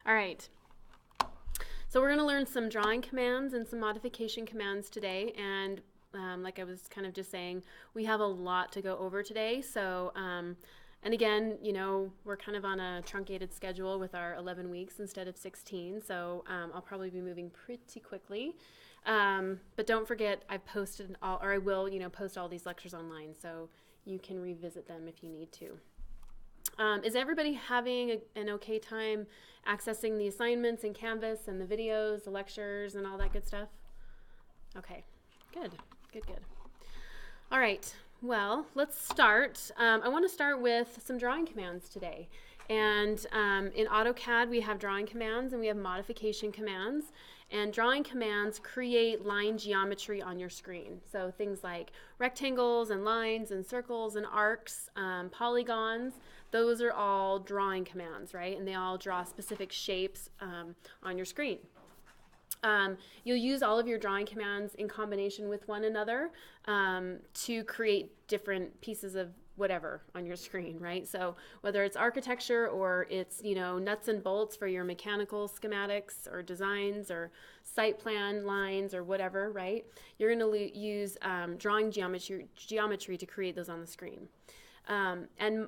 All right. So we're going to learn some drawing commands and some modification commands today. And like I was kind of just saying, we have a lot to go over today. So, and again, you know, we're kind of on a truncated schedule with our 11 weeks instead of 16. So I'll probably be moving pretty quickly. But don't forget, I've posted all, or I will, you know, post all these lectures online. So you can revisit them if you need to. Is everybody having an okay time accessing the assignments in Canvas and the videos, the lectures, and all that good stuff? Okay, good. All right, well, let's start. I want to start with some drawing commands today. And in AutoCAD, we have drawing commands and we have modification commands. And drawing commands create line geometry on your screen. So things like rectangles and lines and circles and arcs, polygons, those are all drawing commands, right? And they all draw specific shapes on your screen. You'll use all of your drawing commands in combination with one another to create different pieces of whatever on your screen, right? So whether it's architecture or it's, you know, nuts and bolts for your mechanical schematics or designs or site plan lines or whatever, right? You're going to use drawing geometry to create those on the screen. And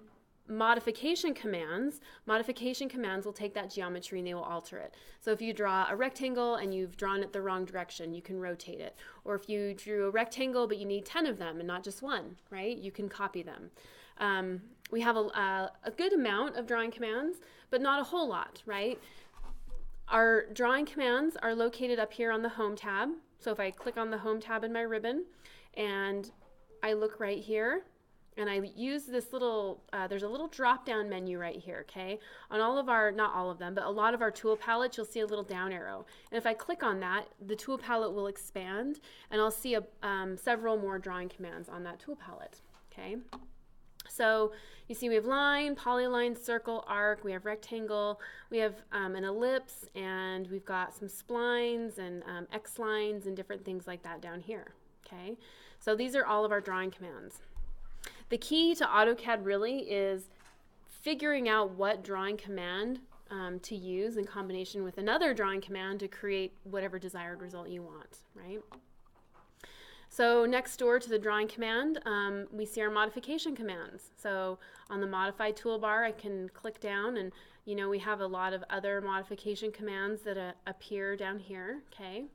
modification commands will take that geometry and they will alter it. So if you draw a rectangle and you've drawn it the wrong direction, you can rotate it. Or if you drew a rectangle but you need 10 of them and not just one, right? You can copy them. We have a good amount of drawing commands, but not a whole lot, right? Our drawing commands are located up here on the Home tab. So if I click on the Home tab in my ribbon and I look right here, and I use this little, there's a little drop-down menu right here, okay? On all of our, not all of them, but a lot of our tool palettes, you'll see a little down arrow. And if I click on that, the tool palette will expand, and I'll see several more drawing commands on that tool palette, okay? So you see we have line, polyline, circle, arc, we have rectangle, we have an ellipse, and we've got some splines and X lines and different things like that down here, okay? So these are all of our drawing commands. The key to AutoCAD really is figuring out what drawing command to use in combination with another drawing command to create whatever desired result you want, right? So next door to the drawing command, we see our modification commands. So on the modify toolbar, I can click down and, you know, we have a lot of other modification commands that appear down here, okay?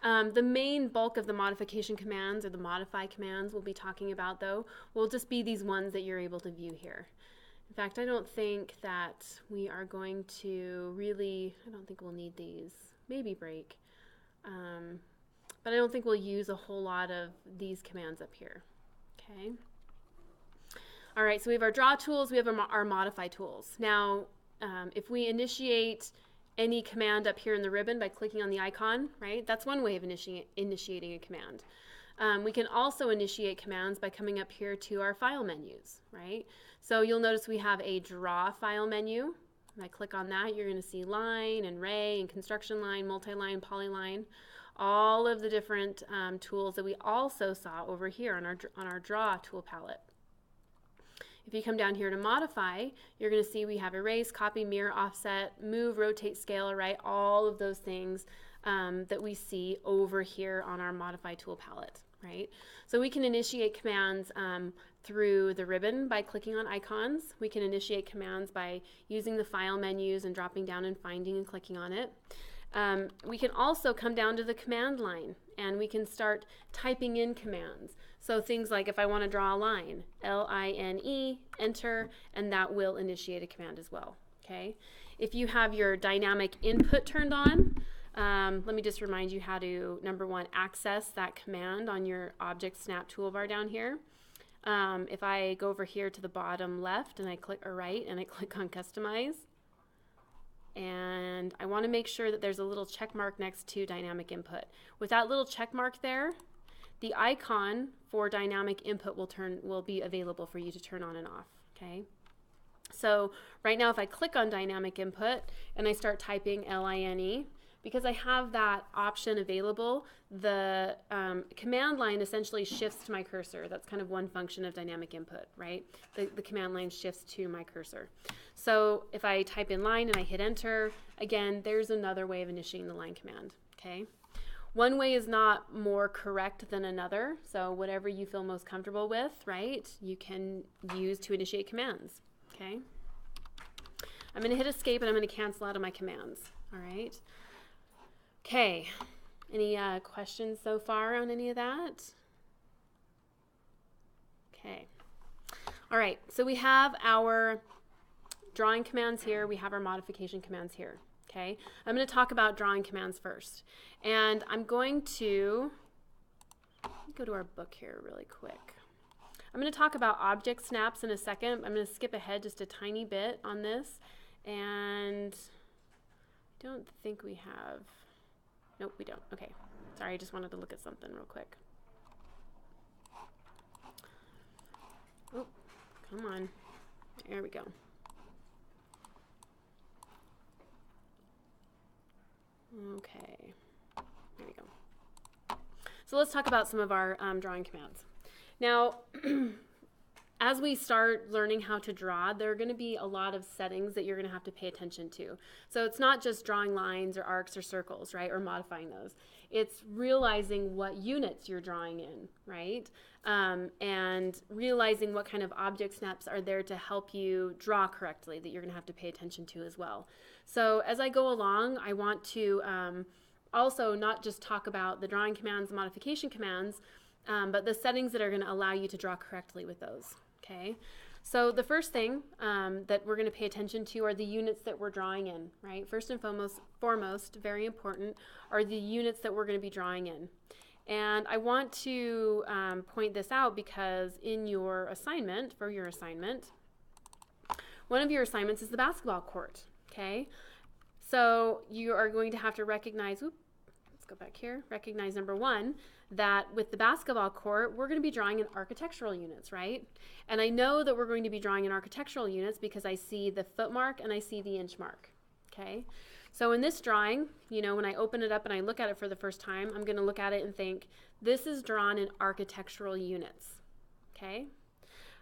The main bulk of the modification commands or the modify commands we'll be talking about though will just be these ones that you're able to view here. In fact, I don't think that we are going to really, I don't think we'll need these, maybe break, but I don't think we'll use a whole lot of these commands up here, okay? All right, so we have our draw tools, we have our modify tools. Now, if we initiate any command up here in the ribbon by clicking on the icon, right? That's one way of initiating a command. We can also initiate commands by coming up here to our file menus, right? So you'll notice we have a draw file menu. When I click on that, you're going to see line and ray and construction line, multi-line, polyline, all of the different tools that we also saw over here on our draw tool palette. If you come down here to modify, you're going to see we have erase, copy, mirror, offset, move, rotate, scale, right? All of those things that we see over here on our modify tool palette, right? So we can initiate commands through the ribbon by clicking on icons. We can initiate commands by using the file menus and dropping down and finding and clicking on it. We can also come down to the command line and we can start typing in commands. So things like if I want to draw a line, L-I-N-E, enter, and that will initiate a command as well, okay? If you have your dynamic input turned on, let me just remind you how to, number one, access that command on your Object Snap toolbar down here. If I go over here to the bottom left and I click, or right, and I click on Customize, and I want to make sure that there's a little check mark next to dynamic input. With that little check mark there, the icon for dynamic input will be available for you to turn on and off, okay? So right now if I click on dynamic input and I start typing L-I-N-E, because I have that option available, the command line essentially shifts to my cursor. That's kind of one function of dynamic input, right? The command line shifts to my cursor. So if I type in line and I hit enter, again, there's another way of initiating the line command, okay? One way is not more correct than another, so whatever you feel most comfortable with, right, you can use to initiate commands, okay? I'm going to hit escape and I'm going to cancel out of my commands, all right? Okay, any questions so far on any of that? Okay, all right, so we have our drawing commands here, we have our modification commands here. Okay, I'm going to talk about drawing commands first. And I'm going to go to our book here really quick. I'm going to talk about object snaps in a second. I'm going to skip ahead just a tiny bit on this. And I don't think we have, nope, we don't. Okay, sorry, I just wanted to look at something real quick. Oh, come on. There we go. Okay, there we go. So let's talk about some of our drawing commands. Now, as we start learning how to draw, there are going to be a lot of settings that you're going to have to pay attention to. So it's not just drawing lines or arcs or circles, right, or modifying those. It's realizing what units you're drawing in, right, and realizing what kind of object snaps are there to help you draw correctly that you're going to have to pay attention to as well. So as I go along, I want to also not just talk about the drawing commands, the modification commands, but the settings that are going to allow you to draw correctly with those. Okay, so the first thing that we're going to pay attention to are the units that we're drawing in, right? First and foremost, very important, are the units that we're going to be drawing in. And I want to point this out because in your assignment, for your assignment, one of your assignments is the basketball court, okay? So you are going to have to recognize, let's go back here, recognize number one, that with the basketball court, we're going to be drawing in architectural units, right? And I know that we're going to be drawing in architectural units because I see the foot mark and I see the inch mark, okay? So in this drawing, you know, when I open it up and I look at it for the first time, I'm going to look at it and think, this is drawn in architectural units, okay?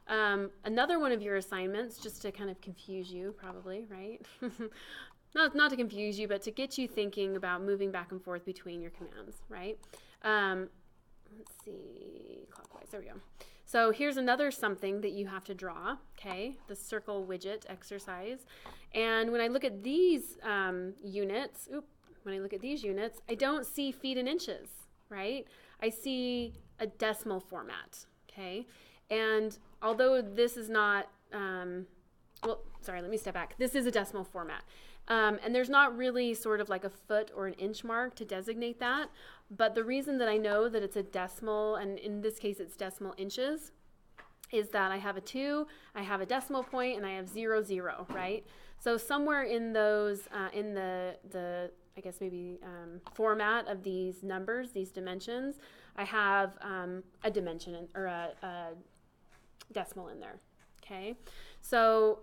Another one of your assignments, just to kind of confuse you probably, right? Not to confuse you, but to get you thinking about moving back and forth between your commands, right? Let's see, clockwise, there we go. So here's another something that you have to draw, okay, the circle widget exercise. And when I look at these units, I don't see feet and inches, right? I see a decimal format, okay? And although this is not, well, sorry, let me step back. This is a decimal format. And there's not really sort of like a foot or an inch mark to designate that. But the reason that I know that it's a decimal, and in this case it's decimal inches, is that I have a 2, I have a decimal point, and I have 0, 0, right? So somewhere in those, in the I guess maybe format of these numbers, these dimensions, I have a dimension or a decimal in there, okay? So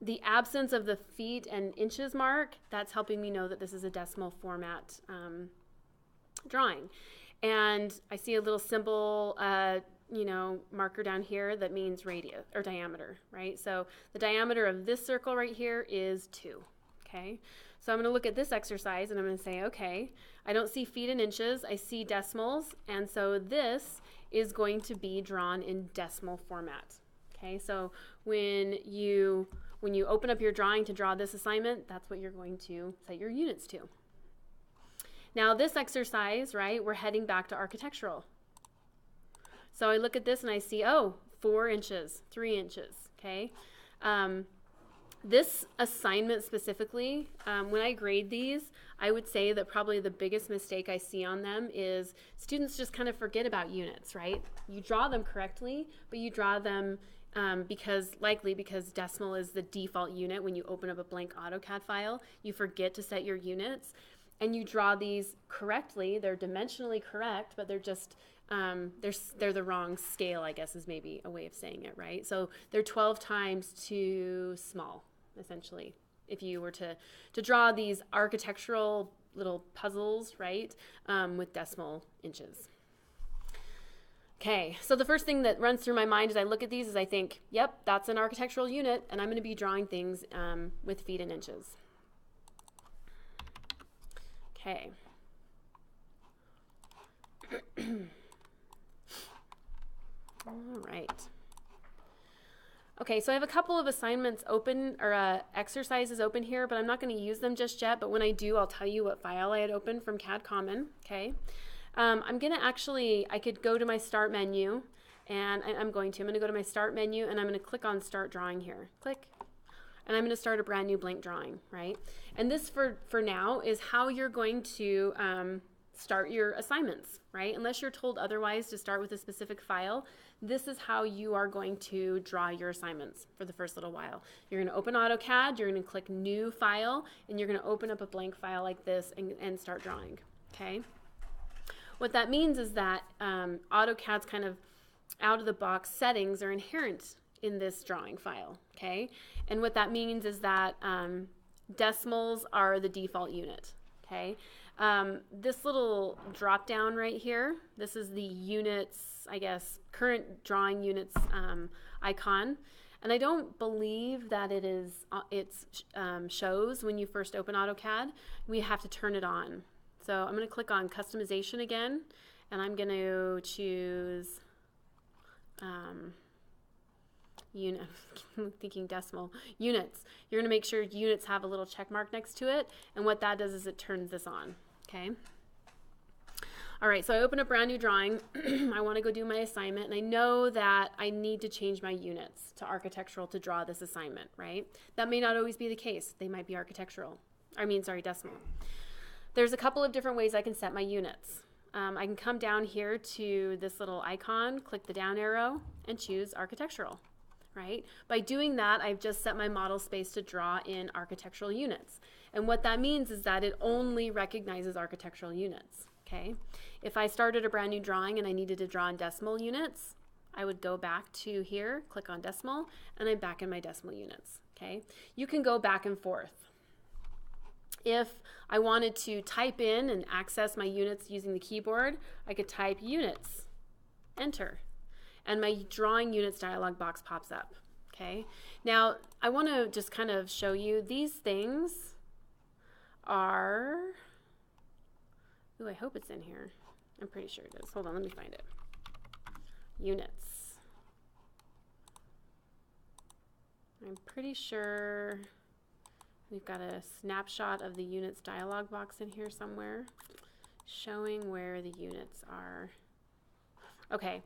the absence of the feet and inches mark, that's helping me know that this is a decimal format drawing. And I see a little simple, you know, marker down here that means radius or diameter, right? So the diameter of this circle right here is 2, okay? So I'm going to look at this exercise and I'm going to say, okay, I don't see feet and inches, I see decimals, and so this is going to be drawn in decimal format, okay? So when you open up your drawing to draw this assignment, that's what you're going to set your units to. Now this exercise, right, we're heading back to architectural. So I look at this and I see, oh, 4 inches, 3 inches, okay? This assignment specifically, when I grade these, I would say that probably the biggest mistake I see on them is students just kind of forget about units, right? You draw them correctly, but you draw them because decimal is the default unit. When you open up a blank AutoCAD file, you forget to set your units, and you draw these correctly. They're dimensionally correct, but they're just they're the wrong scale, I guess is maybe a way of saying it, right? So they're 12 times too small, essentially, if you were to draw these architectural little puzzles, right, with decimal inches. Okay, so the first thing that runs through my mind as I look at these is I think, yep, that's an architectural unit, and I'm going to be drawing things with feet and inches. Okay. All right. Okay, so I have a couple of assignments open, or exercises open here, but I'm not going to use them just yet, but when I do, I'll tell you what file I had opened from CAD Common, okay? I'm going to actually, I could go to my Start menu, and I'm going to go to my Start menu, and I'm going to click on Start Drawing here. Click. And I'm going to start a brand new blank drawing, right? And this, for now, is how you're going to start your assignments, right? Unless you're told otherwise to start with a specific file, this is how you are going to draw your assignments for the first little while. You're going to open AutoCAD, you're going to click New File, and you're going to open up a blank file like this and start drawing, okay? What that means is that AutoCAD's kind of out-of-the-box settings are inherent in this drawing file, okay? And what that means is that decimals are the default unit, okay? This little drop down right here, this is the units, I guess, current drawing units icon. And I don't believe that it shows when you first open AutoCAD. We have to turn it on. So I'm going to click on customization again, and I'm going to choose unit. I'm thinking decimal units. You're going to make sure units have a little check mark next to it, and what that does is it turns this on. Okay. All right, so I open a brand new drawing. I want to go do my assignment, and I know that I need to change my units to architectural to draw this assignment, right? That may not always be the case. They might be architectural. Decimal. There's a couple of different ways I can set my units. I can come down here to this little icon, click the down arrow, and choose architectural, right? By doing that, I've just set my model space to draw in architectural units. And what that means is that it only recognizes architectural units, okay? If I started a brand new drawing and I needed to draw in decimal units, I would go back to here, click on decimal, and I'm back in my decimal units, okay? You can go back and forth. If I wanted to type in and access my units using the keyboard, I could type units, enter, and my drawing units dialog box pops up, okay? Now, I want to just kind of show you these things are, ooh, I hope it's in here. I'm pretty sure it is. Hold on, let me find it. Units. I'm pretty sure we've got a snapshot of the units dialog box in here somewhere showing where the units are. Okay,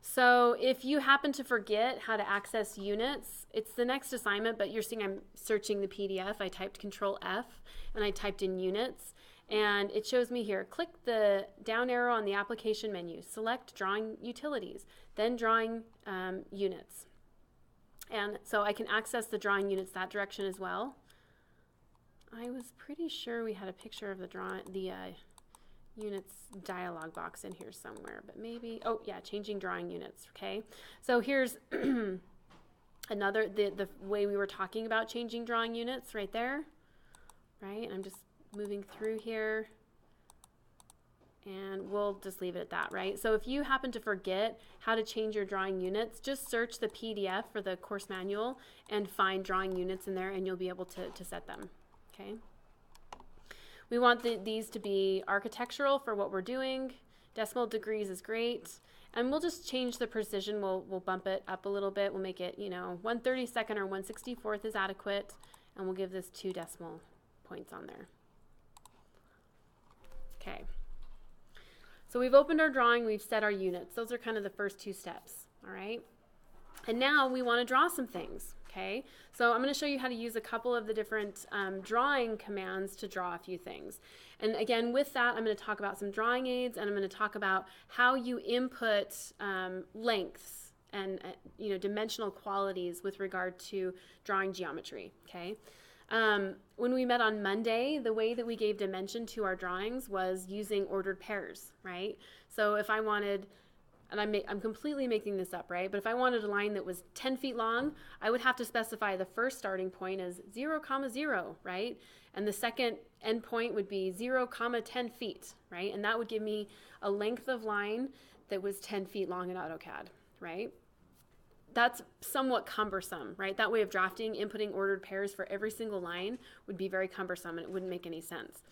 so if you happen to forget how to access units, it's the next assignment, but you're seeing I'm searching the PDF. I typed Control F and I typed in units, and it shows me here. Click the down arrow on the application menu, select drawing utilities, then drawing units. And so I can access the drawing units that direction as well. I was pretty sure we had a picture of the units dialog box in here somewhere, but maybe, oh yeah, changing drawing units, okay? So here's another, the way we were talking about changing drawing units right there, right? I'm just moving through here, and we'll just leave it at that, right? So if you happen to forget how to change your drawing units, just search the PDF for the course manual and find drawing units in there, and you'll be able to set them. Okay. We want these to be architectural for what we're doing. Decimal degrees is great. And we'll just change the precision. We'll bump it up a little bit. We'll make it, 1/32 or 1/64 is adequate. And we'll give this 2 decimal points on there. Okay. So we've opened our drawing. We've set our units. Those are kind of the first 2 steps. All right. And now we want to draw some things. Okay, so I'm going to show you how to use a couple of the different drawing commands to draw a few things. And again, with that, I'm going to talk about some drawing aids, and I'm going to talk about how you input lengths and dimensional qualities with regard to drawing geometry. Okay, when we met on Monday, the way that we gave dimension to our drawings was using ordered pairs, right? So if I wanted, and I'm completely making this up, right? But if I wanted a line that was 10 feet long, I would have to specify the first starting point as 0, 0, right? And the second endpoint would be 0, 10 feet, right? And that would give me a length of line that was 10 feet long in AutoCAD, right? That's somewhat cumbersome, right? That way of drafting, inputting ordered pairs for every single line would be very cumbersome and it wouldn't make any sense.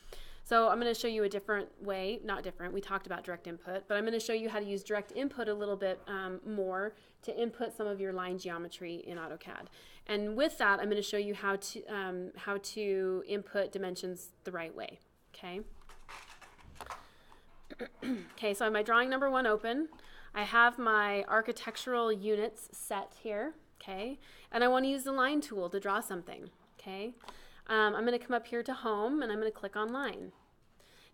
So I'm going to show you a different way, not different, we talked about direct input, but I'm going to show you how to use direct input a little bit more to input some of your line geometry in AutoCAD. And with that, I'm going to show you how to input dimensions the right way, okay? Okay, so I have my drawing number 1 open. I have my architectural units set here, okay? And I want to use the line tool to draw something, okay? I'm going to come up here to home and I'm going to click on line.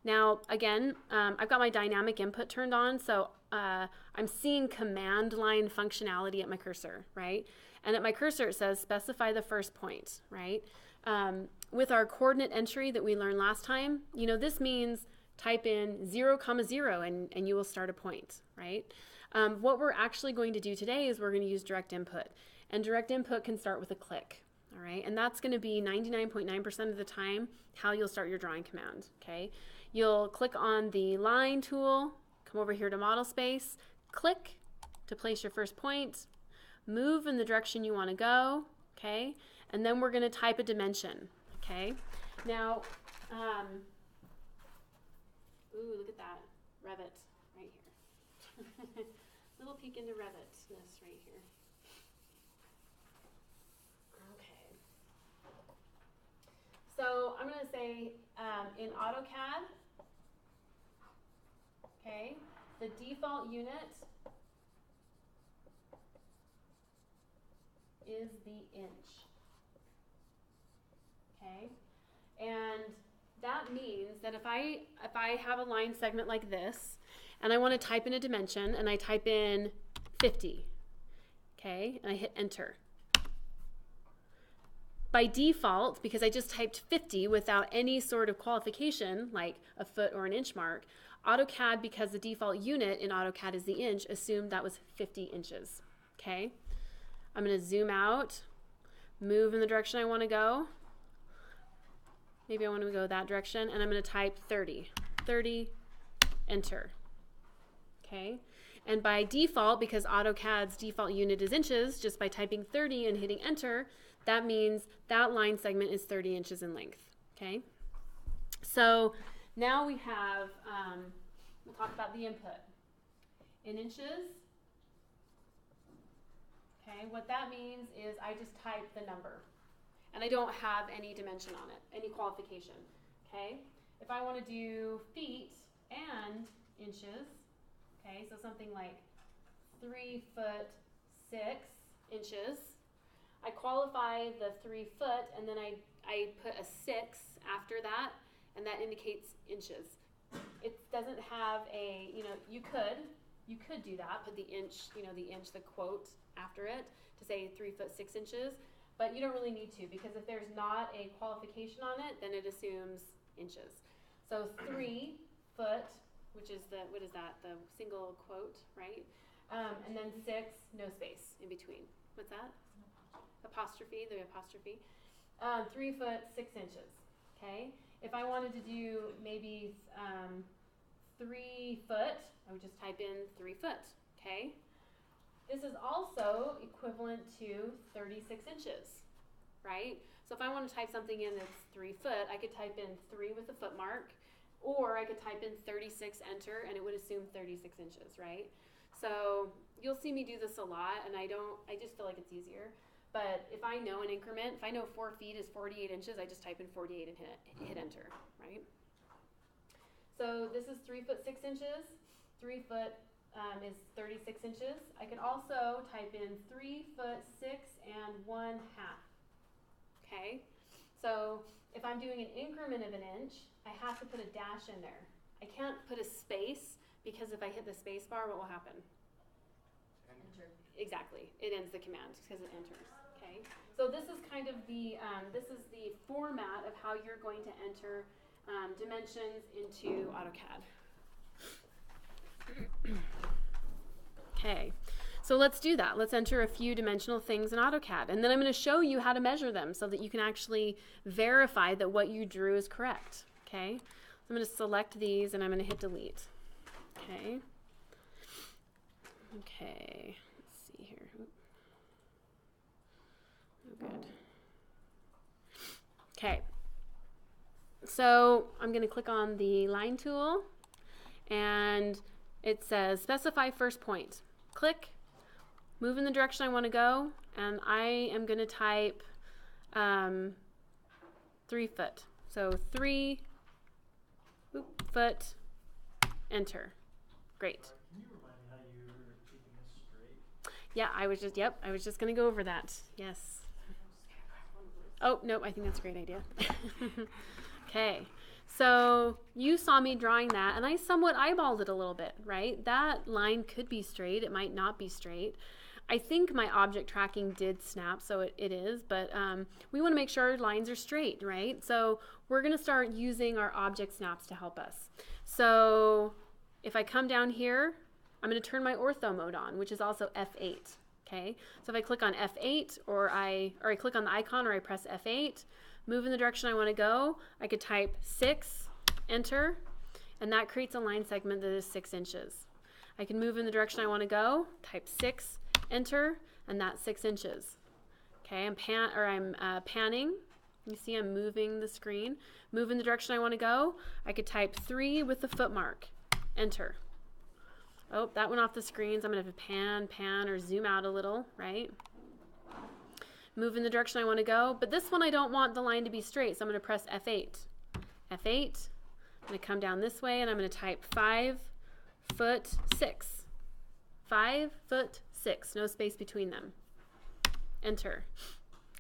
Now, again, I've got my dynamic input turned on, so I'm seeing command line functionality at my cursor, right? And at my cursor it says specify the first point, right? With our coordinate entry that we learned last time, you know, this means type in 0, 0 and you will start a point, right? What we're actually going to do today is we're going to use direct input. And direct input can start with a click. All right, and that's going to be 99.9% of the time how you'll start your drawing command, okay? You'll click on the line tool, come over here to model space, click to place your first point, move in the direction you want to go, okay? And then we're going to type a dimension, okay? Now, ooh, look at that, Revit right here. Little peek into Revitness right here. So I'm going to say in AutoCAD, okay, the default unit is the inch, okay, and that means that if I have a line segment like this and I want to type in a dimension and I type in 50, okay, and I hit enter. By default, because I just typed 50 without any sort of qualification, like a foot or an inch mark, AutoCAD, because the default unit in AutoCAD is the inch, assumed that was 50 inches, okay? I'm going to zoom out, move in the direction I want to go. Maybe I want to go that direction, and I'm going to type 30, enter, okay? And by default, because AutoCAD's default unit is inches, just by typing 30 and hitting enter, that means that line segment is 30 inches in length, okay? So now we have, we'll talk about the input. In inches, okay, what that means is I just type the number. And I don't have any dimension on it, any qualification, okay? If I want to do feet and inches, okay, so something like 3 foot 6 inches, I qualify the 3 foot and then I put a 6 after that, and that indicates inches. It doesn't have a, you know, you could do that, put the inch, you know, the inch, the quote after it to say 3 foot 6 inches, but you don't really need to, because if there's not a qualification on it, then it assumes inches. So 3 foot, which is the, what is that, the single quote, right? And then 6, no space in between. What's that? Apostrophe, the apostrophe. 3 foot 6 inches, okay? If I wanted to do maybe 3 foot, I would just type in 3 foot, okay? This is also equivalent to 36 inches, right? So if I want to type something in that's 3 foot, I could type in 3 with a foot mark, or I could type in 36, enter, and it would assume 36 inches, right? So you'll see me do this a lot, and I just feel like it's easier. But if I know an increment, if I know 4 feet is 48 inches, I just type in 48 and hit enter, right? So this is 3 foot 6 inches. 3 foot is 36 inches. I could also type in 3 foot 6 and 1/2. Okay? So if I'm doing an increment of an inch, I have to put a dash in there. I can't put a space, because if I hit the space bar, what will happen? Enter. Exactly. It ends the command because it enters. Okay? So this is kind of the format of how you're going to enter dimensions into AutoCAD. Okay, so let's do that. Let's enter a few dimensional things in AutoCAD, and then I'm going to show you how to measure them so that you can actually verify that what you drew is correct. Okay, so I'm going to select these and I'm going to hit delete. Okay. Okay, let's see here. Oh, good. Okay, so I'm going to click on the line tool and it says specify first point. Click, move in the direction I want to go, and I am going to type 3 foot. So 3 foot, enter. Great. Can you remind me how you were keeping this straight? Yeah, I was just going to go over that. Yes. Oh, no, I think that's a great idea. Okay. So you saw me drawing that, and I somewhat eyeballed it a little bit, right? That line could be straight. It might not be straight. I think my object tracking did snap, so it is, but we want to make sure our lines are straight, right? So we're going to start using our object snaps to help us. So if I come down here, I'm going to turn my ortho mode on, which is also F8. Okay, so if I click on F8 or I click on the icon or I press F8, move in the direction I want to go, I could type 6, enter, and that creates a line segment that is 6 inches. I can move in the direction I want to go, type 6, enter, and that's 6 inches. Okay, I'm panning. You see I'm moving the screen. Move in the direction I want to go, I could type 3 with the foot mark, enter. Oh, that went off the screen, so I'm going to have to pan, or zoom out a little, right? Move in the direction I want to go, but this one I don't want the line to be straight, so I'm going to press F8. F8, I'm going to come down this way, and I'm going to type 5 foot 6. 5 foot 6, no space between them. Enter.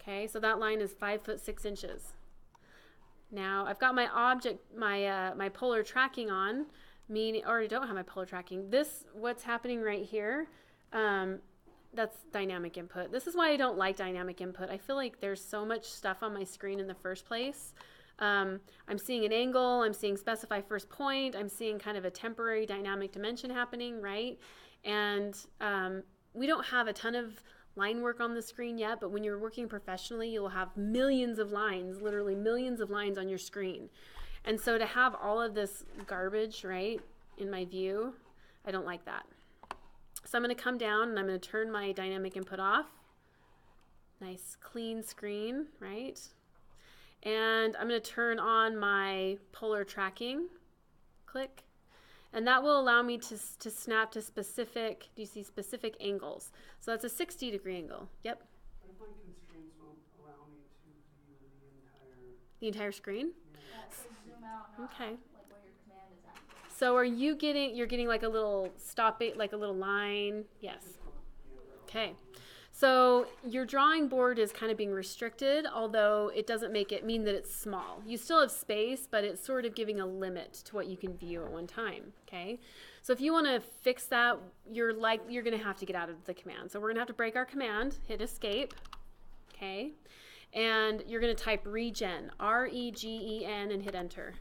Okay, so that line is 5 foot 6 inches. Now, I've got my object, my polar tracking on, meaning, or I don't have my polar tracking. What's happening right here, that's dynamic input. This is why I don't like dynamic input. I feel like there's so much stuff on my screen in the first place. I'm seeing an angle, I'm seeing specify first point, I'm seeing kind of a temporary dynamic dimension happening, right? And we don't have a ton of line work on the screen yet, but when you're working professionally, you'll have millions of lines, literally millions of lines on your screen. And so to have all of this garbage, right, in my view, I don't like that. So I'm going to come down and I'm going to turn my dynamic input off. Nice clean screen, right? And I'm going to turn on my polar tracking. Click. And that will allow me to snap to specific, do you see specific angles? So that's a 60-degree angle. Yep. But if my constraints won't allow me to view The entire screen? Zoom out, Okay. like where your command is at. So are you getting like a little like a little line? Yes. Okay. So your drawing board is kind of being restricted, although it doesn't make it mean that it's small. You still have space, but it's sort of giving a limit to what you can view at one time. Okay. So if you want to fix that, you're going to have to get out of the command. So we're going to have to break our command, hit escape. Okay. And you're going to type regen, R-E-G-E-N, and hit enter.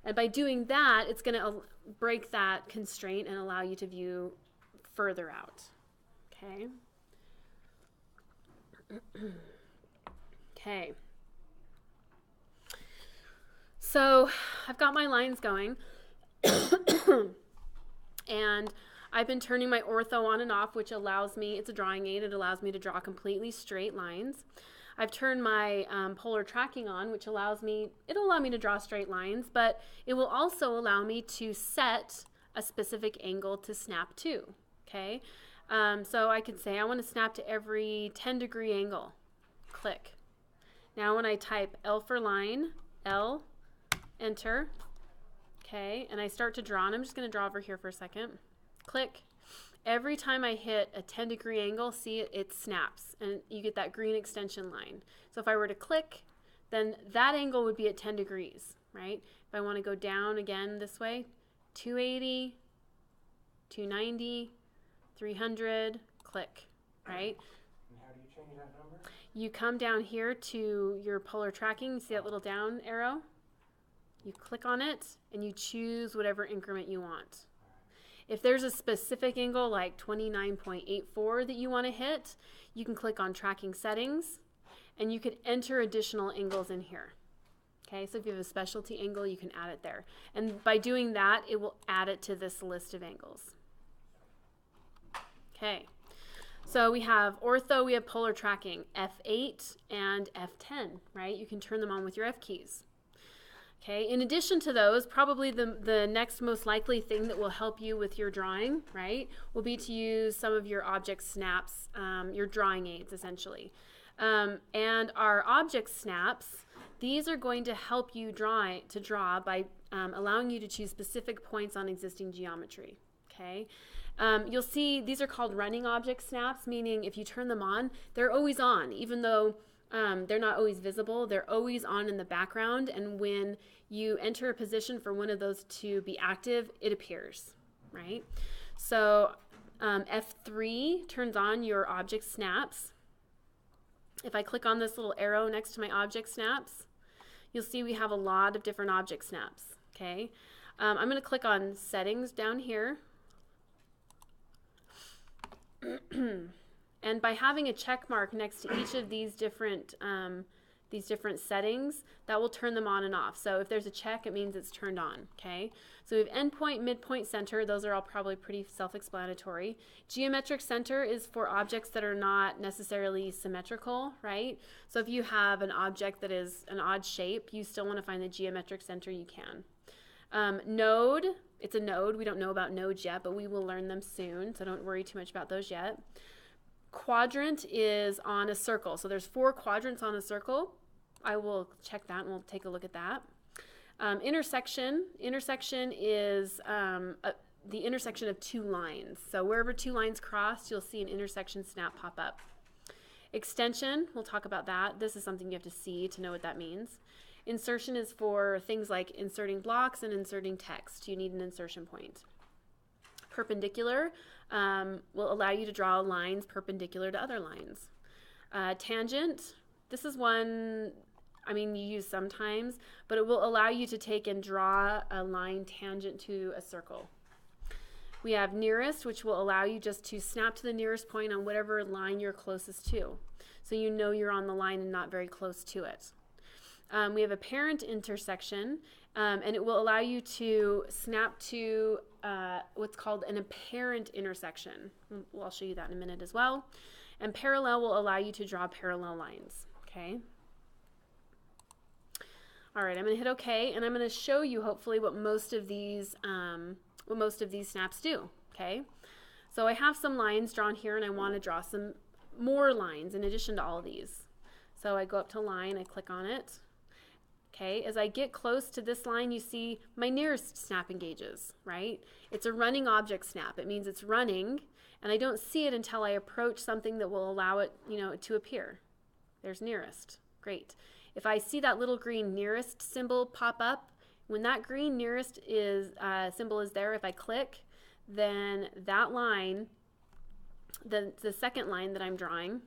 And by doing that, it's going to break that constraint and allow you to view further out. Okay. Okay. So I've got my lines going. And I've been turning my ortho on and off, which allows me, it's a drawing aid, it allows me to draw completely straight lines. I've turned my polar tracking on, which it'll allow me to draw straight lines, but it will also allow me to set a specific angle to snap to, okay? So I can say I want to snap to every 10-degree angle. Click. Now when I type L for line, L, enter, okay, and I start to draw, and I'm just going to draw over here for a second. Click. Every time I hit a 10-degree angle, see it snaps, and you get that green extension line. So if I were to click, then that angle would be at 10 degrees, right? If I want to go down again this way, 280, 290, 300, click, right? And how do you change that number? You come down here to your polar tracking, you see that little down arrow? You click on it, and you choose whatever increment you want. If there's a specific angle like 29.84 that you want to hit, you can click on tracking settings, and you could enter additional angles in here. Okay, so if you have a specialty angle, you can add it there. And by doing that, it will add it to this list of angles. Okay, so we have ortho, we have polar tracking, F8 and F10, right? You can turn them on with your F keys. Okay, in addition to those, probably the next most likely thing that will help you with your drawing, right, will be to use some of your object snaps, your drawing aids essentially. And our object snaps, these are going to help you draw by allowing you to choose specific points on existing geometry. Okay, you'll see these are called running object snaps, meaning if you turn them on, they're always on, even though they're not always visible. They're always on in the background, and when you enter a position for one of those to be active, it appears, right? So F3 turns on your object snaps. If I click on this little arrow next to my object snaps, you'll see we have a lot of different object snaps, okay? I'm going to click on settings down here. And by having a check mark next to each of these different settings, that will turn them on and off. So if there's a check, it means it's turned on, okay? So we have endpoint, midpoint, center. Those are all probably pretty self-explanatory. Geometric center is for objects that are not necessarily symmetrical, right? So if you have an object that is an odd shape, you still want to find the geometric center, you can. Node, it's a node. We don't know about nodes yet, but we will learn them soon, so don't worry too much about those yet. Quadrant is on a circle. So there's 4 quadrants on a circle. I will check that and we'll take a look at that. Intersection is the intersection of 2 lines. So wherever 2 lines cross, you'll see an intersection snap pop up. Extension, we'll talk about that. This is something you have to see to know what that means. Insertion is for things like inserting blocks and inserting text. You need an insertion point. Perpendicular will allow you to draw lines perpendicular to other lines. Tangent, this is one, I mean, you use sometimes, but it will allow you to take and draw a line tangent to a circle. We have nearest, which will allow you just to snap to the nearest point on whatever line you're closest to. So you know you're on the line and not very close to it. We have apparent intersection, and it will allow you to snap to what's called an apparent intersection. Well, I'll show you that in a minute as well. And parallel will allow you to draw parallel lines. Okay. All right, I'm going to hit OK, and I'm going to show you hopefully what most of these snaps do. Okay. So I have some lines drawn here, and I want to draw some more lines in addition to all of these. So I go up to line, I click on it. Okay, as I get close to this line, you see my nearest snap engages, right? It's a running object snap. It means it's running, and I don't see it until I approach something that will allow it, to appear. There's nearest. Great. If I see that little green nearest symbol pop up, when that green nearest symbol is there, if I click, then that line, the second line that I'm drawing,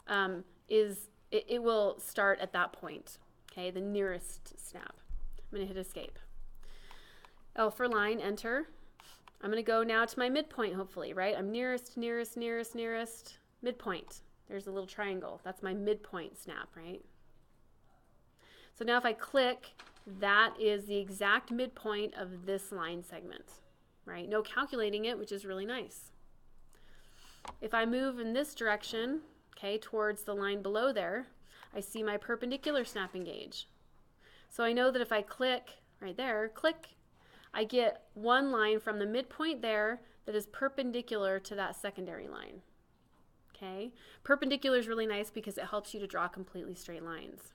it will start at that point. Okay, the nearest snap. I'm going to hit escape. L for line, enter. I'm going to go now to my midpoint, hopefully, right? I'm nearest, nearest, nearest, nearest, midpoint. There's a little triangle. That's my midpoint snap, right? So now if I click, that is the exact midpoint of this line segment, right? No calculating it, which is really nice. If I move in this direction, okay, towards the line below there, I see my perpendicular snap engage. So I know that if I click right there, click, I get one line from the midpoint there that is perpendicular to that secondary line. Okay? Perpendicular is really nice because it helps you to draw completely straight lines.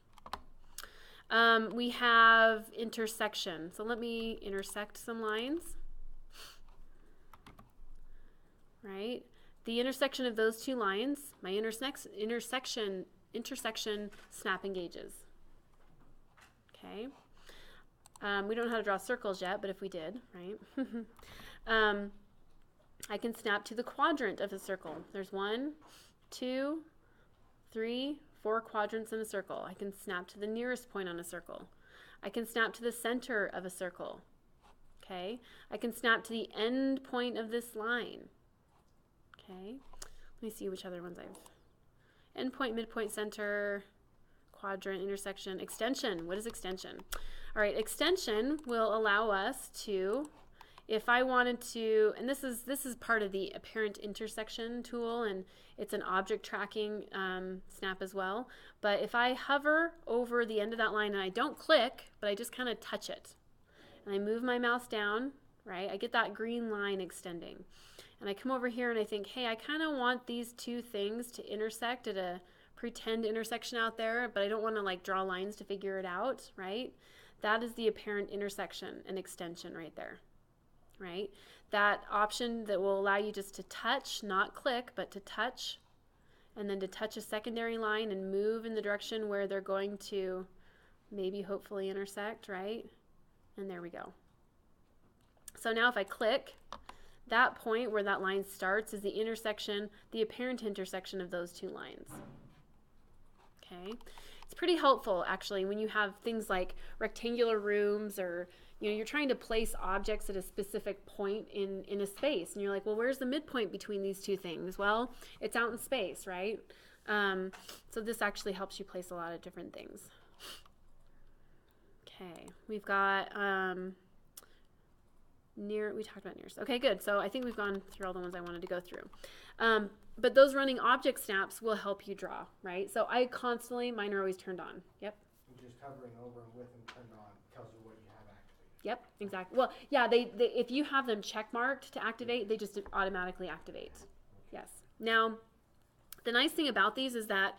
We have intersection. So let me intersect some lines. Right? The intersection of those 2 lines, my intersection snap engages. Okay. We don't know how to draw circles yet, but if we did, right? I can snap to the quadrant of a circle. There's 1, 2, 3, 4 quadrants in a circle. I can snap to the nearest point on a circle. I can snap to the center of a circle. Okay. I can snap to the end point of this line. Okay. Let me see which other ones I've. Endpoint, midpoint, center, quadrant, intersection, extension. What is extension? All right, extension will allow us to, if I wanted to, and this is part of the apparent intersection tool, and it's an object tracking snap as well. But if I hover over the end of that line and I don't click, but I just kind of touch it, and I move my mouse down, right, I get that green line extending. And I come over here and I think, hey, I kind of want these two things to intersect at a pretend intersection out there, but I don't want to like draw lines to figure it out, right? That is the apparent intersection and extension right there, right? That option that will allow you just to touch, not click, but to touch, and then to touch a secondary line and move in the direction where they're going to maybe hopefully intersect, right? And there we go. So now if I click, that point where that line starts is the intersection, the apparent intersection of those two lines. Okay, it's pretty helpful actually when you have things like rectangular rooms, or you're trying to place objects at a specific point in a space, and you're like, well, where's the midpoint between these two things? Well, it's out in space, right? So this actually helps you place a lot of different things. Okay, we've got we talked about nears. Okay, good. So I think we've gone through all the ones I wanted to go through. But those running object snaps will help you draw, right? So I constantly, mine are always turned on. Yep. And just hovering over them with them turned on tells you what you have activated. Yep, exactly. Well, yeah, they if you have them check marked to activate, they just automatically activate. Yes. Now, the nice thing about these is that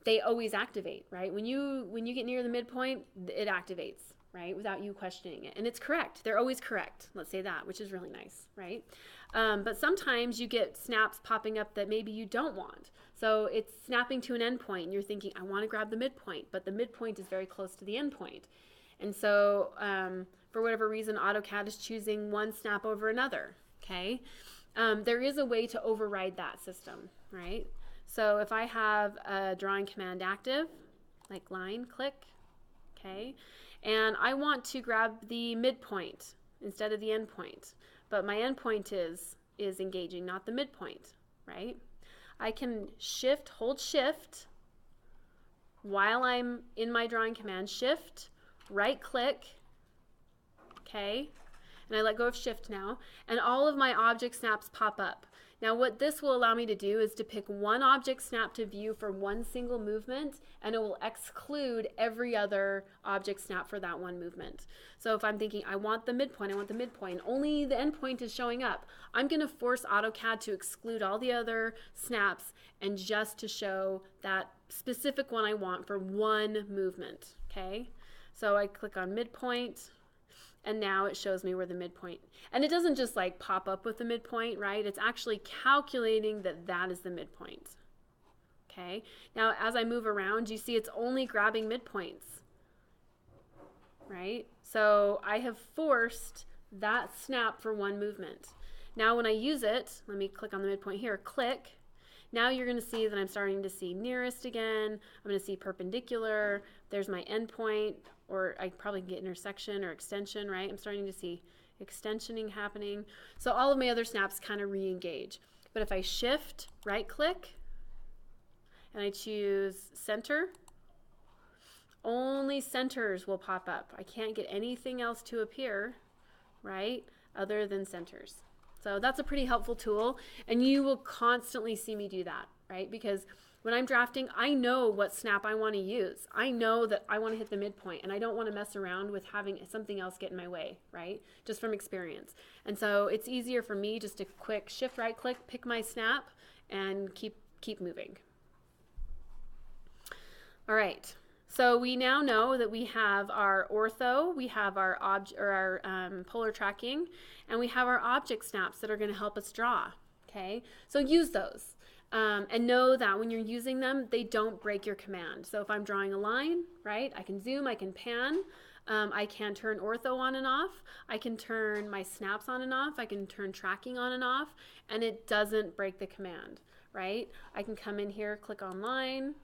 they always activate, right? When you get near the midpoint, it activates, right? Without you questioning it. And it's correct. They're always correct. Let's say that, which is really nice, right? But sometimes you get snaps popping up that maybe you don't want. So it's snapping to an endpoint and you're thinking, I want to grab the midpoint, but the midpoint is very close to the endpoint. And so for whatever reason, AutoCAD is choosing one snap over another, okay? There is a way to override that system, right? So if I have a drawing command active, like line, click, okay, and I want to grab the midpoint instead of the endpoint, but my endpoint is engaging, not the midpoint, right? I can hold shift while I'm in my drawing command, shift, right click, okay, and I let go of shift now, and all of my object snaps pop up. Now what this will allow me to do is to pick one object snap to view for one single movement, and it will exclude every other object snap for that one movement. So if I'm thinking, I want the midpoint, only the endpoint is showing up, I'm going to force AutoCAD to exclude all the other snaps and just to show that specific one I want for one movement, okay? So I click on midpoint, and now it shows me where the midpoint, and it doesn't just like pop up with the midpoint, right? It's actually calculating that that is the midpoint. Okay, now as I move around, you see it's only grabbing midpoints, right? So I have forced that snap for one movement. Now when I use it, let me click on the midpoint here, click. Now you're going to see that I'm starting to see nearest again. I'm going to see perpendicular. There's my endpoint, or I probably can get intersection or extension, right? I'm starting to see extensioning happening. So all of my other snaps kind of re-engage. But if I shift, right click, and I choose center, only centers will pop up. I can't get anything else to appear, right, other than centers. So that's a pretty helpful tool, and you will constantly see me do that, right? Because when I'm drafting, I know what snap I want to use. I know that I want to hit the midpoint, and I don't want to mess around with having something else get in my way, right? Just from experience. And so it's easier for me just to quick shift right click, pick my snap, and keep moving. All right. So we now know that we have our ortho, we have our polar tracking, and we have our object snaps that are going to help us draw. Okay, so use those, and know that when you're using them, they don't break your command. So if I'm drawing a line, right, I can zoom, I can pan, I can turn ortho on and off, I can turn my snaps on and off, I can turn tracking on and off, and it doesn't break the command, right? I can come in here, click on line.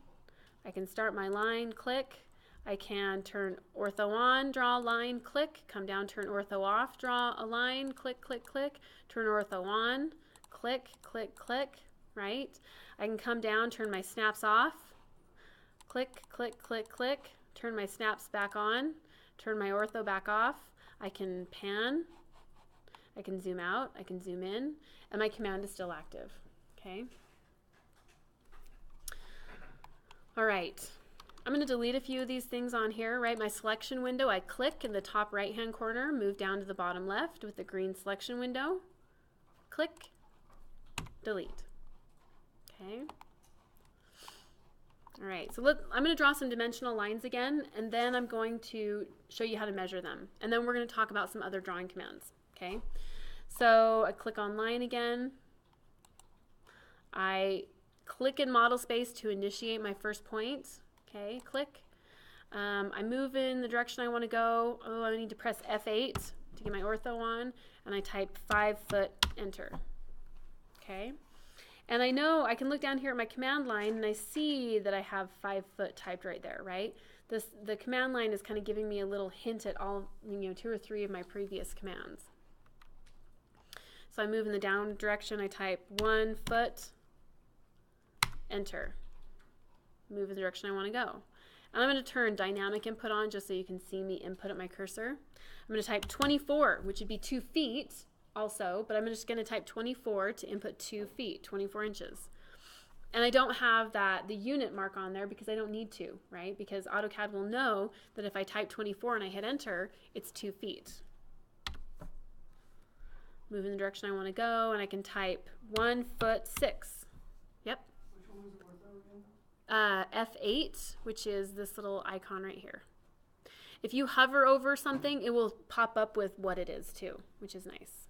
I can start my line, click. I can turn ortho on, draw a line, click. Come down, turn ortho off, draw a line, click, click, click. Turn ortho on, click, click, click, right? I can come down, turn my snaps off, Click, click, click, click. Turn my snaps back on. Turn my ortho back off. I can pan. I can zoom out. I can zoom in. And my command is still active. Okay. All right. I'm going to delete a few of these things on here, right? My selection window, I click in the top right-hand corner, move down to the bottom left with the green selection window. Click, delete. Okay. All right, so I'm going to draw some dimensional lines again, and then I'm going to show you how to measure them. And then we're going to talk about some other drawing commands, okay? So I click on line again. I click in model space to initiate my first point. Okay, click. I move in the direction I want to go. Oh, I need to press F8 to get my ortho on, and I type 5 foot, enter. Okay, and I know I can look down here at my command line, and I see that I have 5 foot typed right there, right? The command line is kind of giving me a little hint at all, 2 or 3 of my previous commands. So I move in the down direction, I type 1 foot, enter. Move in the direction I want to go. And I'm going to turn dynamic input on just so you can see me input at my cursor. I'm going to type 24, which would be 2 feet also, but I'm just going to type 24 to input 2 feet, 24 inches. And I don't have the unit mark on there because I don't need to, right? Because AutoCAD will know that if I type 24 and I hit enter, it's 2 feet. Move in the direction I want to go, and I can type 1 foot 6. Yep. Which one was ortho again? F8, which is this little icon right here. If you hover over something, it will pop up with what it is too, which is nice.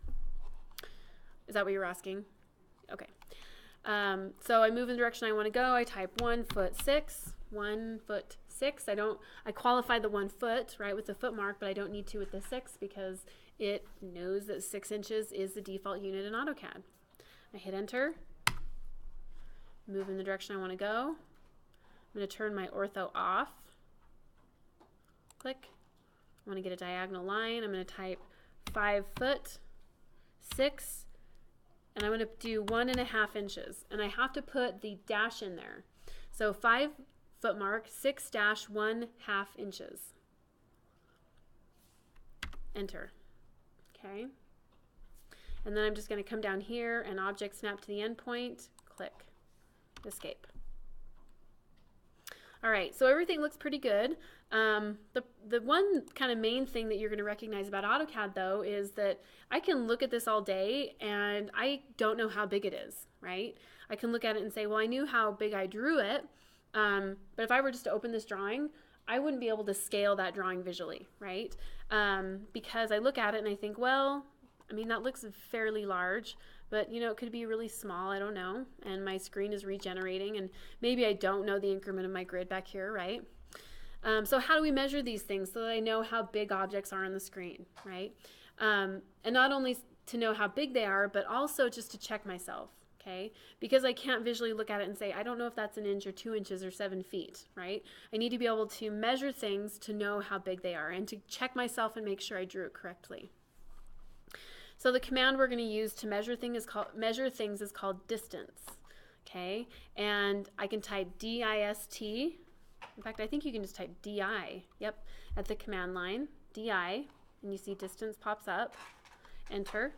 Is that what you're asking? Okay. So I move in the direction I want to go. I type 1 foot 6, 1 foot 6. I qualify the 1 foot, right, with the foot mark, but I don't need to with the 6 because it knows that 6 inches is the default unit in AutoCAD. I hit enter, move in the direction I want to go. I'm going to turn my ortho off. Click. I want to get a diagonal line. I'm going to type 5 foot 6, and I'm going to do 1.5 inches. And I have to put the dash in there. So 5 foot mark, 6 dash 1/2 inches. Enter. Okay. And then I'm just going to come down here and object snap to the endpoint. Click. Escape. All right, so everything looks pretty good. The one kind of main thing that you're going to recognize about AutoCAD, though, is that I can look at this all day and I don't know how big it is, right? I can look at it and say, well, I knew how big I drew it, but if I were just to open this drawing, I wouldn't be able to scale that drawing visually, right? Because I look at it and I think, well, I mean, that looks fairly large, but it could be really small, I don't know, and my screen is regenerating, and maybe I don't know the increment of my grid back here, right? So how do we measure these things so that I know how big objects are on the screen, right? And not only to know how big they are, but also just to check myself, okay? Because I can't visually look at it and say, I don't know if that's 1 inch or 2 inches or 7 feet, right? I need to be able to measure things to know how big they are and to check myself and make sure I drew it correctly. So the command we're going to use to measure things is called distance, okay? And I can type DIST. In fact, I think you can just type DI, yep, at the command line, DI, and you see distance pops up, enter.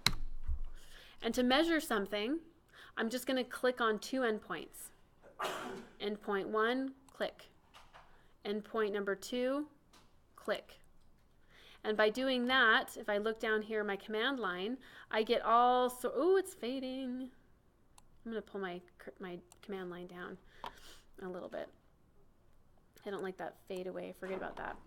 And to measure something, I'm just going to click on 2 endpoints. Endpoint 1, click. Endpoint number 2, click. And by doing that, if I look down here my command line, I get oh, it's fading. I'm going to pull my command line down a little bit. I don't like that fade away. Forget about that.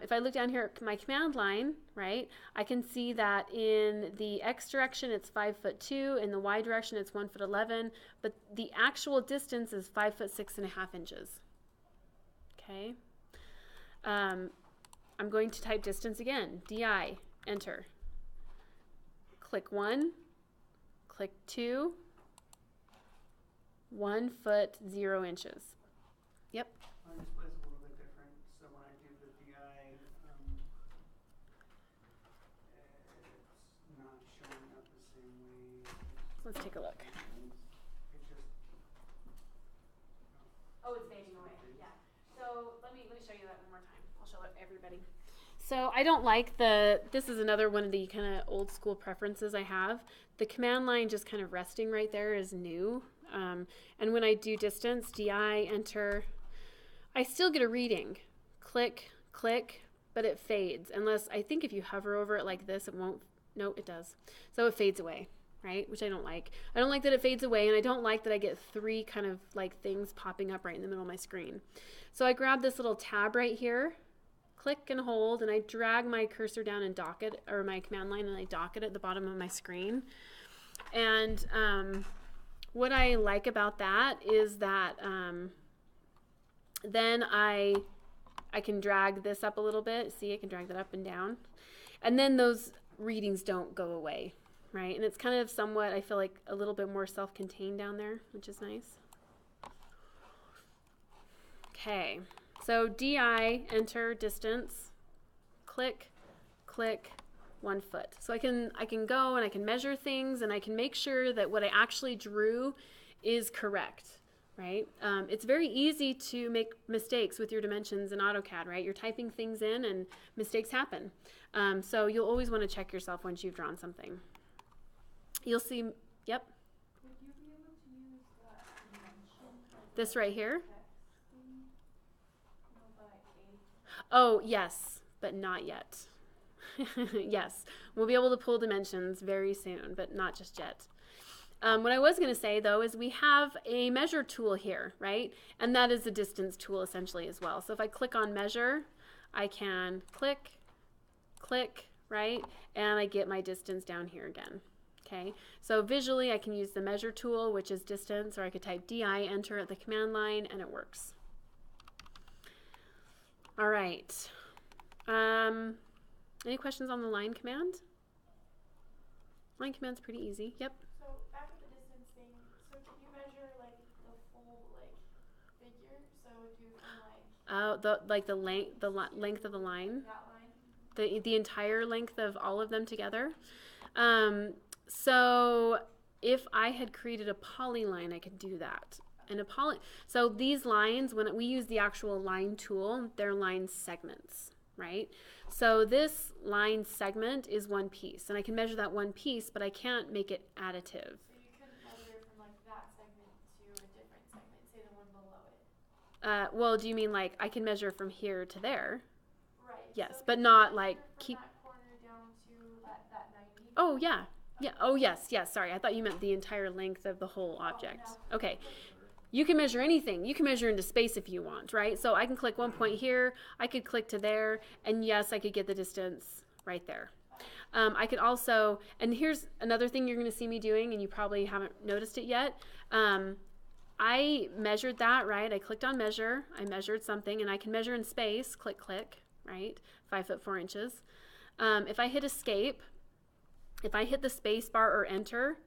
If I look down here at my command line, right, I can see that in the X direction it's 5 foot 2, in the Y direction it's 1 foot 11, but the actual distance is 5 foot 6.5 inches. Okay. I'm going to type distance again. DI, enter. Click 1, click 2, 1 foot 0 inches. Yep. Mine displays a little bit different, so when I do the DI, it's not showing up the same way. Let's take a look. It just, Oh, it's fading away. Yeah. show it everybody. So I don't like this is another one of the kind of old school preferences I have. The command line just kind of resting right there is new. And when I do distance, DI, enter, I still get a reading. Click, click, but it fades. Unless, I think if you hover over it like this, it won't, no, it does. So it fades away, right? Which I don't like. I don't like that it fades away, and I don't like that I get three kind of like things popping up right in the middle of my screen. So I grab this little tab right here, click and hold, and I drag my cursor down and dock it, or my command line, and I dock it at the bottom of my screen. And what I like about that is that then I can drag this up a little bit. See, I can drag that up and down. And then those readings don't go away, right? And it's kind of somewhat, I feel like, a little bit more self-contained down there, which is nice. Okay, so DI, enter, distance, click, click, 1 foot. So I can go and I can measure things, and I can make sure that what I actually drew is correct, right? It's very easy to make mistakes with your dimensions in AutoCAD, right? You're typing things in and mistakes happen. So you'll always want to check yourself once you've drawn something. You'll see, yep. Would you be able to use that dimension? Like This right here? text thing? By 8? Oh, yes, but not yet. Yes, we'll be able to pull dimensions very soon, but not just yet. What I was going to say, though, is we have a measure tool here, right? And that is a distance tool, essentially, as well. So if I click on measure, I can click, click, right? And I get my distance down here again. Okay, so visually, I can use the measure tool, which is distance, or I could type DI, enter at the command line, and it works. All right. Any questions on the line command? Line command's pretty easy. Yep. So back at the distance thing, so can you measure like the full like figure? So if you from like The length of the line, that line? the entire length of all of them together. So if I had created a polyline, I could do that. And so these lines, when we use the actual line tool, they're line segments, right? So this line segment is one piece, and I can measure that one piece, but I can't make it additive. So you couldn't measure from like that segment to a different segment, say the one below it. Well, do you mean like I can measure from here to there? Right. Yes, so but can not you like measure from keep. that corner down to that 90. Oh yeah, yeah. Oh yes, yes. Sorry, I thought you meant the entire length of the whole object. No. Okay. You can measure anything. You can measure into space if you want, right? So I can click one point here, I could click to there, and yes, I could get the distance right there. I could also, and here's another thing you're going to see me doing, and you probably haven't noticed it yet. I measured that, right? I clicked on measure, I measured something, and I can measure in space, click, click, right? 5 foot 4 inches. If I hit escape, if I hit the space bar or enter,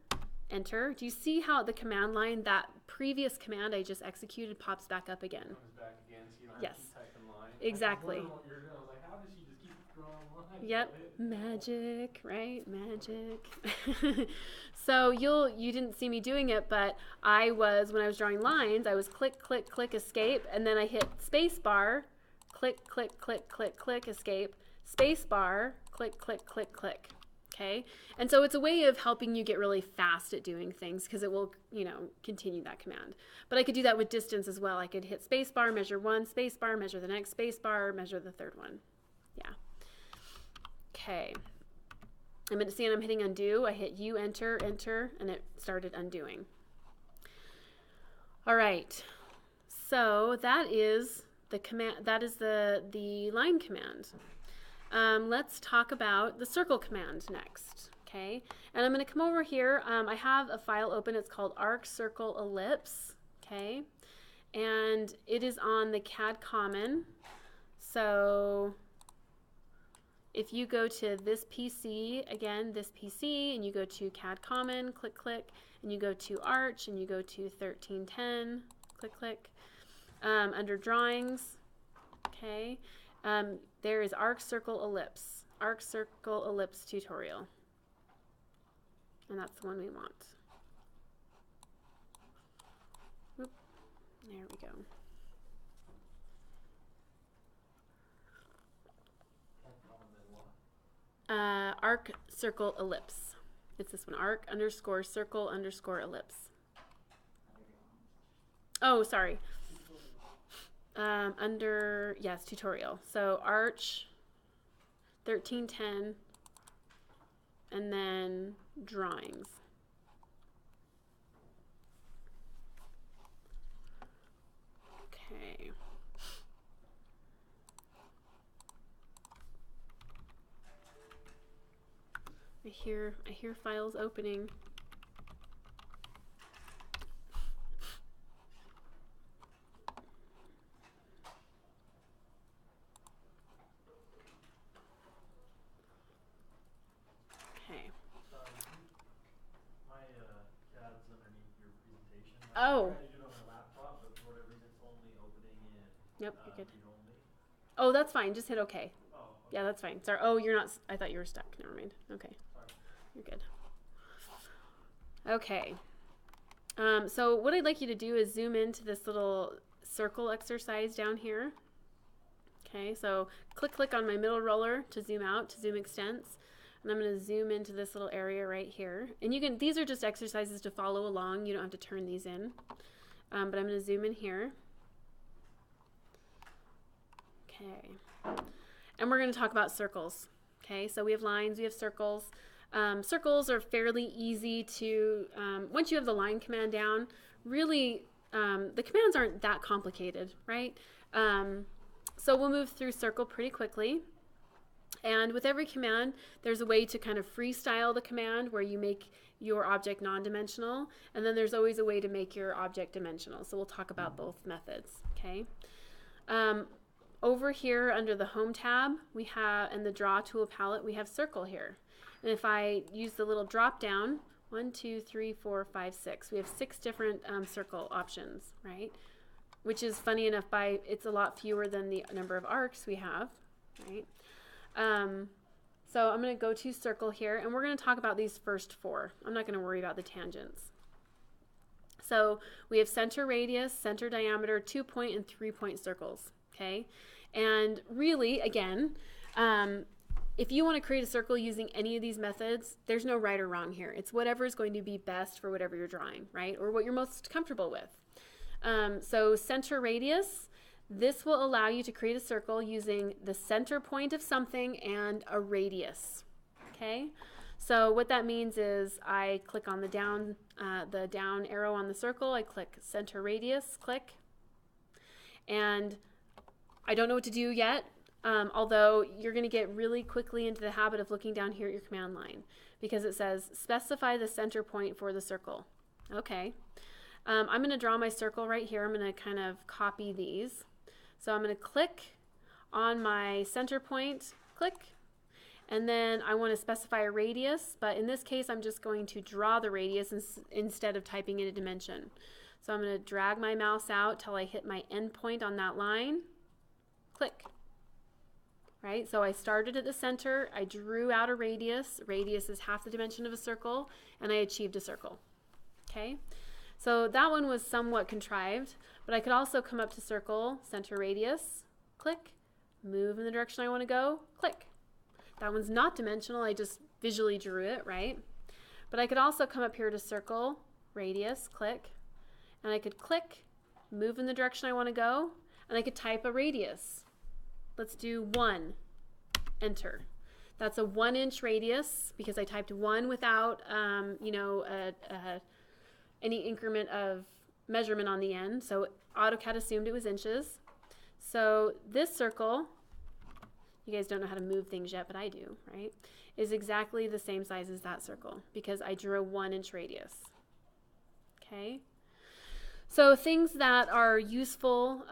enter, do you see how the command line, that previous command I just executed, pops back up again? Comes back again, so you don't have Yes. to keep typing lines. Exactly. I was wondering what you're doing. I was like, how does she just keep drawing lines? Yep, Right? magic, right? Magic. So you didn't see me doing it, but when I was drawing lines, I was click, click, click, escape, and then I hit space bar, click, click, click, click, click, escape, space bar, click, click, click, click. Okay, and so it's a way of helping you get really fast at doing things because it will, continue that command. But I could do that with distance as well. I could hit spacebar, measure one, spacebar, measure the next spacebar, measure the third one. Yeah. Okay. I'm hitting undo. I hit U, enter, enter, and it started undoing. All right. So that is the command. That is the line command. Let's talk about the circle command next, okay? And I'm going to come over here. I have a file open. It's called arc circle ellipse, okay? And it is on the CAD Common. So if you go to this PC, again, this PC, and you go to CAD Common, click, click, and you go to Arch, and you go to 1310, click, click, under Drawings, okay? There is arc circle ellipse tutorial, and that's the one we want. Oop, there we go. arc, circle, ellipse. It's this one, arc underscore circle underscore ellipse. Oh, sorry. Yes, tutorial. So arch, 1310, and then drawings. Okay. I hear files opening. Okay. My tab's underneath your presentation. Oh. I'm trying to do it on my laptop, but for whatever reason, it's only opening in Yep, you're good. read only. Oh, that's fine. Just hit OK. Oh, okay. Yeah, that's fine. Sorry. Oh, you're not. I thought you were stuck. Never mind. Okay. Sorry. You're good. Okay. So what I'd like you to do is zoom into this little circle exercise down here. Okay, so click on my middle roller to zoom out, to zoom extents. And I'm going to zoom into this little area right here. And you can, these are just exercises to follow along. You don't have to turn these in. But I'm going to zoom in here. Okay. And we're going to talk about circles. Okay, so we have lines, we have circles. Circles are fairly easy to, once you have the line command down, really the commands aren't that complicated, right? So we'll move through circle pretty quickly. And with every command, there's a way to kind of freestyle the command where you make your object non-dimensional, and then there's always a way to make your object dimensional. So we'll talk about both methods, okay? Over here under the Home tab, we have, and the Draw Tool palette, we have Circle here. And if I use the little drop down, 1, 2, 3, 4, 5, 6, we have 6 different circle options, right? Which is funny enough, it's a lot fewer than the number of arcs we have, right? So I'm going to go to circle here, and we're going to talk about these first 4. I'm not going to worry about the tangents. So we have center radius, center diameter, 2-point and 3-point circles, okay? And really, again, if you want to create a circle using any of these methods, there's no right or wrong here. It's whatever is going to be best for whatever you're drawing, right? Or what you're most comfortable with. So center radius, this will allow you to create a circle using the center point of something and a radius, okay? So what that means is I click on the down arrow on the circle, I click center radius, click, and I don't know what to do yet, although you're going to get really quickly into the habit of looking down here at your command line because it says specify the center point for the circle. Okay. I'm going to draw my circle right here. I'm going to kind of copy these. So I'm going to click on my center point, click, and then I want to specify a radius, but in this case I'm just going to draw the radius instead of typing in a dimension. So I'm going to drag my mouse out till I hit my end point on that line, click. Right, so I started at the center, I drew out a radius is half the dimension of a circle, and I achieved a circle. Okay, so that one was somewhat contrived, but I could also come up to circle, center radius, click, move in the direction I want to go, click. That one's not dimensional, I just visually drew it, right? But I could also come up here to circle, radius, click, and I could click, move in the direction I want to go, and I could type a radius. Let's do 1, enter. That's a 1-inch radius because I typed 1 without, any increment of measurement on the end. So AutoCAD assumed it was inches. So this circle, you guys don't know how to move things yet, but I do, right? Is exactly the same size as that circle because I drew a 1-inch radius. Okay. So things that are useful,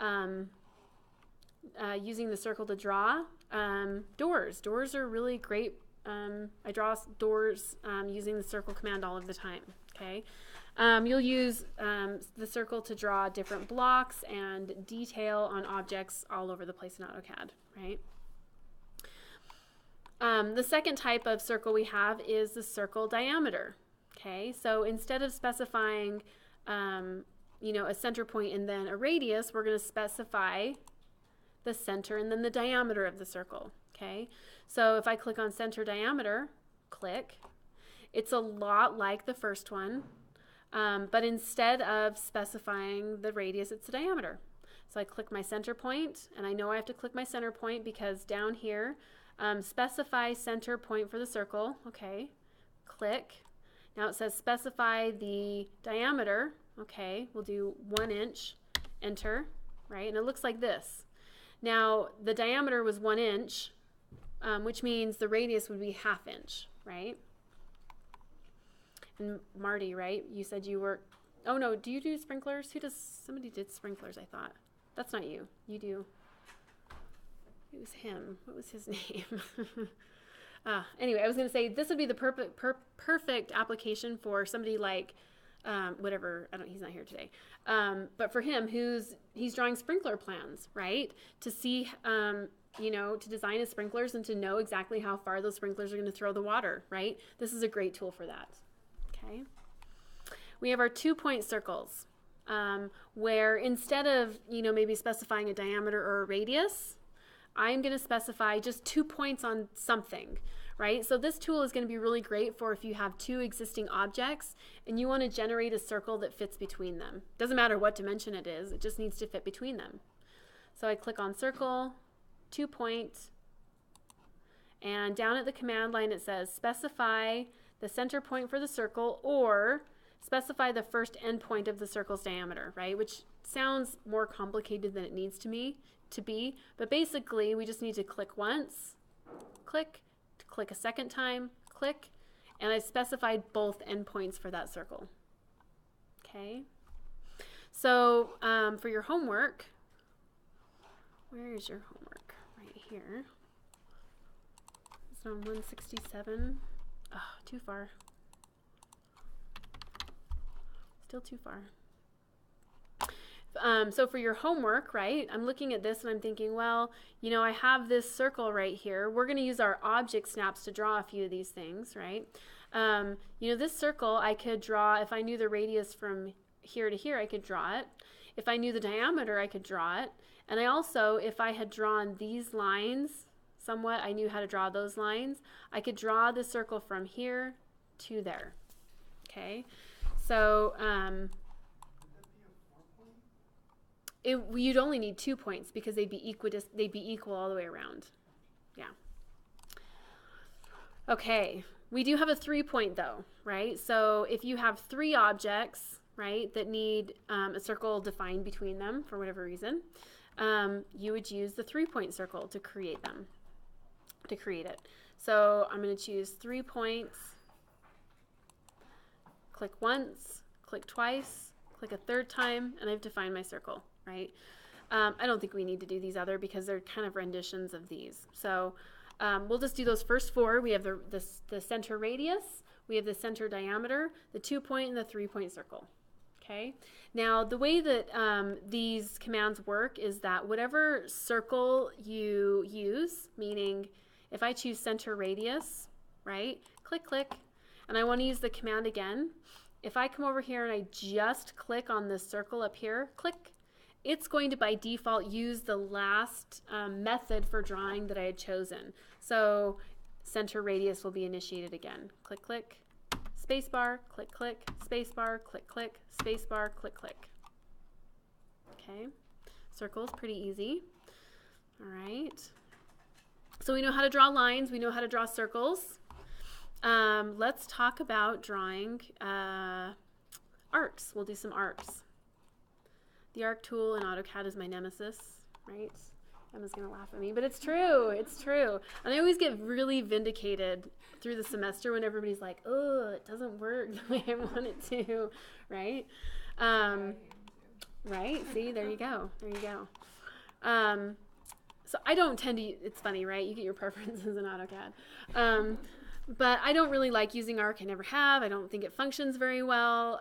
using the circle to draw, doors. Doors are really great. I draw doors using the circle command all of the time, okay? You'll use the circle to draw different blocks and detail on objects all over the place in AutoCAD, right? The second type of circle we have is the circle diameter, okay? So instead of specifying, a center point and then a radius, we're going to specify the center and then the diameter of the circle. Okay, so if I click on center diameter, click, it's a lot like the first one, but instead of specifying the radius, it's the diameter. So I click my center point, and I know I have to click my center point because down here, specify center point for the circle. Okay, click. Now it says specify the diameter. Okay, we'll do 1 inch, enter, right? And it looks like this. Now the diameter was 1 inch, which means the radius would be 1/2 inch, right? And Marty, right? You said you were, oh no, do you do sprinklers? Somebody did sprinklers, I thought. That's not you. You do. It was him. What was his name? Anyway, I was going to say this would be the perfect application for somebody like, whatever, he's not here today. But for him, he's drawing sprinkler plans, right? To see, to design his sprinklers and to know exactly how far those sprinklers are going to throw the water, right? This is a great tool for that. Okay. We have our 2-point circles, where instead of, maybe specifying a diameter or a radius, I'm going to specify just 2 points on something, right? So this tool is going to be really great for if you have 2 existing objects and you want to generate a circle that fits between them. Doesn't matter what dimension it is, it just needs to fit between them. So I click on circle, 2 points, and down at the command line it says specify the center point for the circle or specify the first endpoint of the circle's diameter, right? Which sounds more complicated than it needs to be, but basically we just need to click once, click a second time, click, and I specified both endpoints for that circle. Okay. So for your homework, where is your homework? Right here. It's on 167. Oh, too far. Still too far. So for your homework, right, I'm looking at this and I'm thinking, well, I have this circle right here. We're going to use our object snaps to draw a few of these things, right? This circle I could draw, if I knew the radius from here to here, I could draw it. If I knew the diameter, I could draw it. And I also, if I had drawn these lines somewhat, I knew how to draw those lines, I could draw the circle from here to there. Okay, so you'd only need 2 points because they'd be equal all the way around. Yeah. Okay, we do have a 3-point though, right? So if you have 3 objects, right, that need a circle defined between them for whatever reason, you would use the 3-point circle to create it. So I'm going to choose 3 points, click once, click twice, click a third time, and I've defined my circle, right? I don't think we need to do these other because they're kind of renditions of these. So we'll just do those first 4. We have the center radius, we have the center diameter, the 2-point, and the 3-point circle. Okay. Now the way that these commands work is that whatever circle you use, meaning if I choose center radius, right, click, and I want to use the command again, if I come over here and I just click on this circle up here, click, it's going to by default use the last method for drawing that I had chosen. So center radius will be initiated again. Click, spacebar, click, spacebar, click, spacebar, click. Okay, circle is pretty easy. All right. So we know how to draw lines. We know how to draw circles. Let's talk about drawing arcs. We'll do some arcs. The arc tool in AutoCAD is my nemesis, right? Emma's going to laugh at me, but it's true. It's true. And I always get really vindicated through the semester when everybody's like, oh, it doesn't work the way I want it to, right? Right? See, there you go. So I don't tend to, it's funny, right? You get your preferences in AutoCAD. But I don't really like using arc. I never have. I don't think it functions very well.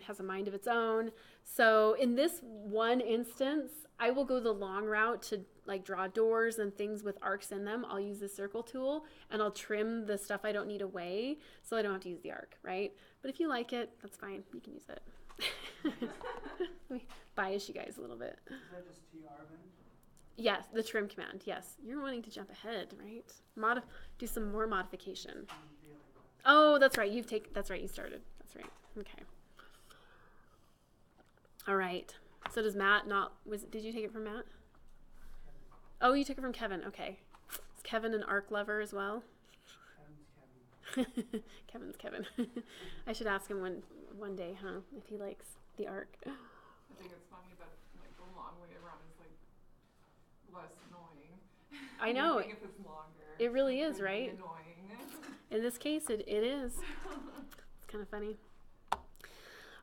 Has a mind of its own. So in this one instance, I will go the long route to like draw doors and things with arcs in them. I'll use the circle tool and I'll trim the stuff I don't need away so I don't have to use the arc, right? But if you like it, that's fine. You can use it. Let me bias you guys a little bit. Is that just TR then? Yes, the trim command. Yes, you're wanting to jump ahead, right? Do some more modification. Oh, that's right. That's right. You started. That's right. Okay. All right. So does Matt not? Did you take it from Matt? Oh, you took it from Kevin. Okay. Is Kevin an arc lover as well? Kevin's Kevin. I should ask him one day, huh? If he likes the arc. I think it's funny that like the long way around is like less annoying. I know. I think if it's longer, it really it's is, right? Annoying. In this case, it is. It's kind of funny.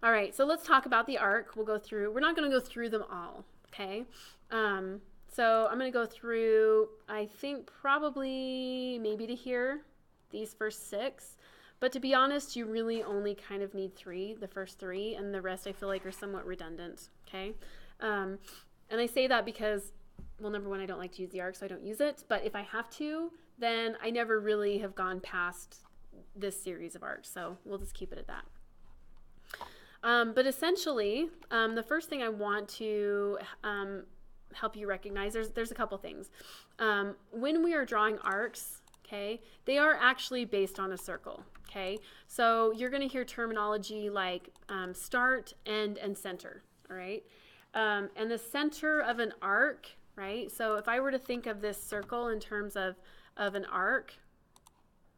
All right, so let's talk about the arc. We're not going to go through them all, okay? So I'm going to go through, I think probably maybe to here, these first 6. But to be honest, you really only kind of need 3, the first 3, and the rest I feel like are somewhat redundant, okay? And I say that because, well, number one, I don't like to use the arc, so I don't use it. But if I have to, then I never really have gone past this series of arcs, so we'll just keep it at that. But essentially, the first thing I want to help you recognize, there's a couple things. When we are drawing arcs, okay, they are actually based on a circle, okay? So you're going to hear terminology like start, end, and center, all right? And the center of an arc, right? So if I were to think of this circle in terms of an arc,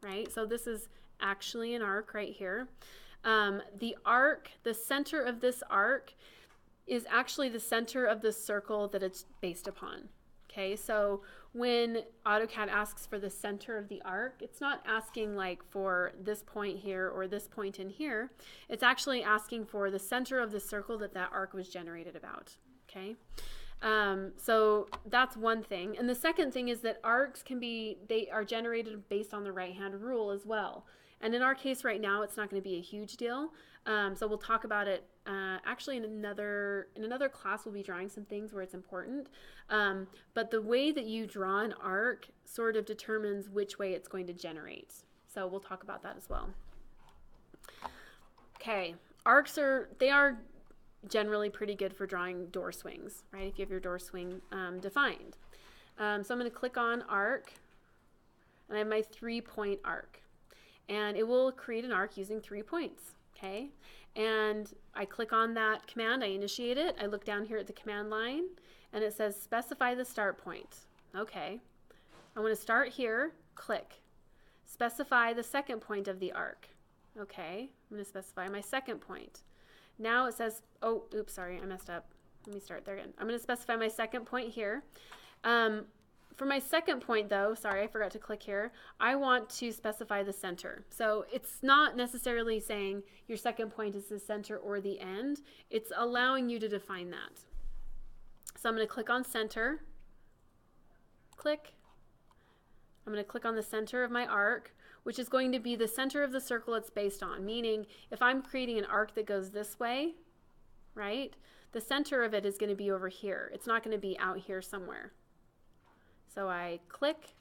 right? So this is actually an arc right here. The center of this arc is actually the center of the circle that it's based upon. Okay, so when AutoCAD asks for the center of the arc, it's not asking like for this point here or this point in here. It's actually asking for the center of the circle that arc was generated about. Okay, so that's one thing. And the second thing is that arcs they are generated based on the right-hand rule as well. And in our case right now, it's not going to be a huge deal. So we'll talk about it actually in another class. We'll be drawing some things where it's important. But the way that you draw an arc sort of determines which way it's going to generate. So we'll talk about that as well. Okay, arcs are generally pretty good for drawing door swings, right? If you have your door swing defined. So I'm going to click on arc, and I have my 3-point arc. And it will create an arc using 3 points, okay? And I click on that command, I initiate it, I look down here at the command line, and it says specify the start point. Okay, I want to start here, click. Specify the second point of the arc. Okay, I'm going to specify my second point. Now it says, oh, oops, sorry, I messed up. Let me start there again. I'm going to specify my second point here. For my second point though, sorry, I forgot to click here, I want to specify the center. So it's not necessarily saying your second point is the center or the end. It's allowing you to define that. So I'm going to click on center, click. I'm going to click on the center of my arc, which is going to be the center of the circle it's based on, meaning if I'm creating an arc that goes this way, right, the center of it is going to be over here. It's not going to be out here somewhere. So I click,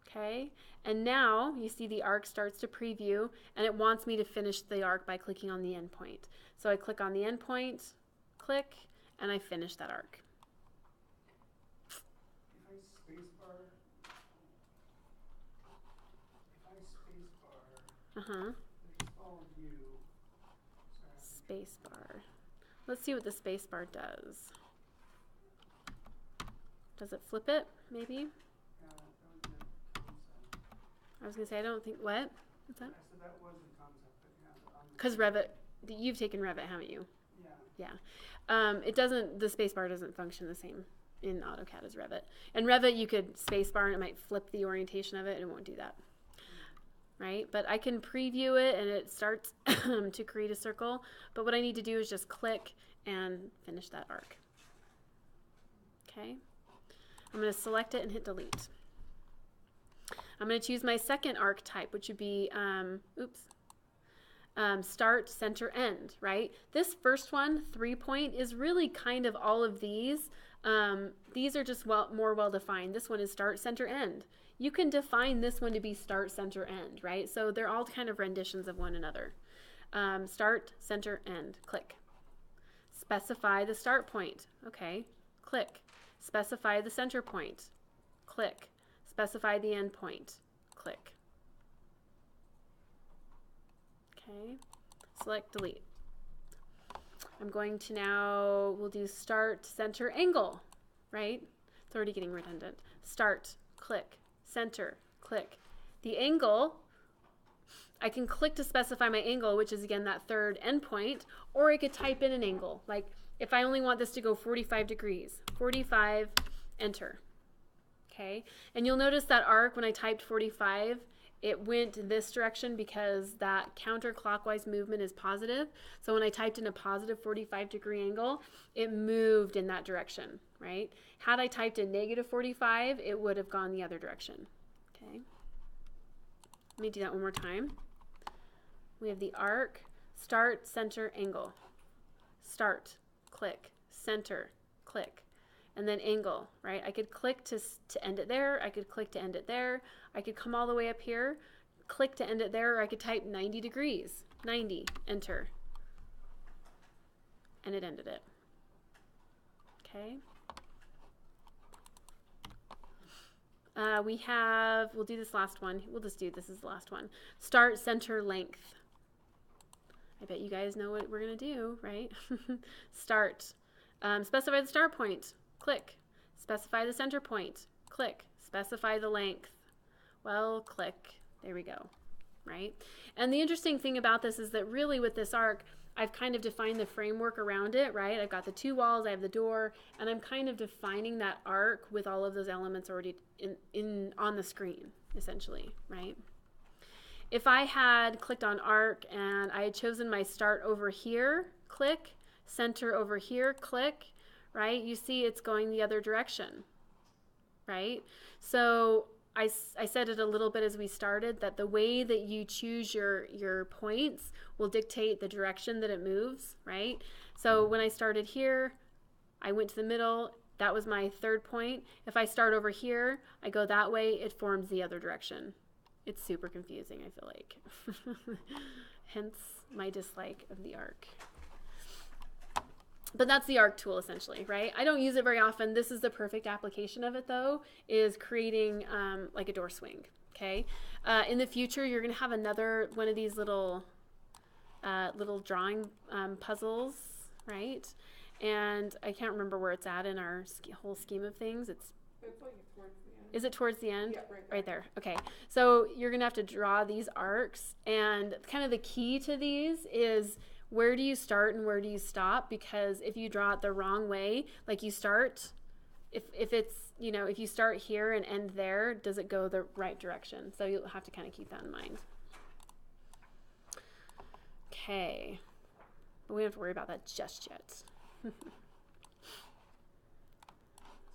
okay, and now you see the arc starts to preview, and it wants me to finish the arc by clicking on the endpoint. So I click on the endpoint, click, and I finish that arc. If I spacebar, there's all view. Spacebar. Let's see what the spacebar does. Does it flip it, maybe? Yeah, that was the concept. I was going to say, I don't think, what? What's that? I said that was the concept, but yeah. Because Revit, you've taken Revit, haven't you? Yeah. Yeah. The spacebar doesn't function the same in AutoCAD as Revit. In Revit, you could spacebar and it might flip the orientation of it, and it won't do that. Right? But I can preview it and it starts to create a circle. But what I need to do is just click and finish that arc. Okay? I'm going to select it and hit delete. I'm going to choose my second arc type, which would be, start, center, end, right? This first one, 3-point, is really kind of all of these. These are just more well-defined. This one is start, center, end. You can define this one to be start, center, end, right? So they're all kind of renditions of one another. Start, center, end, click. Specify the start point. Okay, click. Specify the center point. Click. Specify the end point. Click. Okay. Select delete. I'm going to now, we'll do start, center, angle, right? It's already getting redundant. Start, click, center, click. The angle, I can click to specify my angle, which is again that third endpoint, or I could type in an angle. Like if I only want this to go 45 degrees, 45, enter. Okay, and you'll notice that arc, when I typed 45, it went in this direction because that counterclockwise movement is positive. So when I typed in a positive 45-degree angle, it moved in that direction, right? Had I typed in negative 45, it would have gone the other direction. Okay. Let me do that one more time. We have the arc, start, center, angle. Start, click, center, click. And then angle, right? I could click to end it there. I could click to end it there. I could come all the way up here, click to end it there, or I could type 90 degrees, 90, enter. And it ended it. Okay. We'll do this last one. We'll just do this is the last one. Start, center, length. I bet you guys know what we're gonna do, right? Start. Specify the start point. Click. Specify the center point. Click. Specify the length. Well, click. There we go. Right? And the interesting thing about this is that really with this arc, I've kind of defined the framework around it, right? I've got the two walls, I have the door, and I'm kind of defining that arc with all of those elements already on the screen, essentially, right? If I had clicked on arc and I had chosen my start over here, click, center over here, click, right? You see it's going the other direction, right? So I said it a little bit as we started, that the way that you choose your points will dictate the direction that it moves, right? So when I started here, I went to the middle, that was my third point. If I start over here, I go that way, it forms the other direction. It's super confusing, I feel like. Hence my dislike of the arc. But that's the arc tool essentially, right? I don't use it very often. This is the perfect application of it though, is creating like a door swing, okay? In the future, you're gonna have another one of these little drawing puzzles, right? And I can't remember where it's at in our whole scheme of things. It's like towards the end. Is it towards the end? Yeah, right there. Okay. So you're gonna have to draw these arcs, and kind of the key to these is where do you start and where do you stop? Because if you draw it the wrong way, like you start, if it's, you know, if you start here and end there, does it go the right direction? So you'll have to kind of keep that in mind. Okay. But we don't have to worry about that just yet. So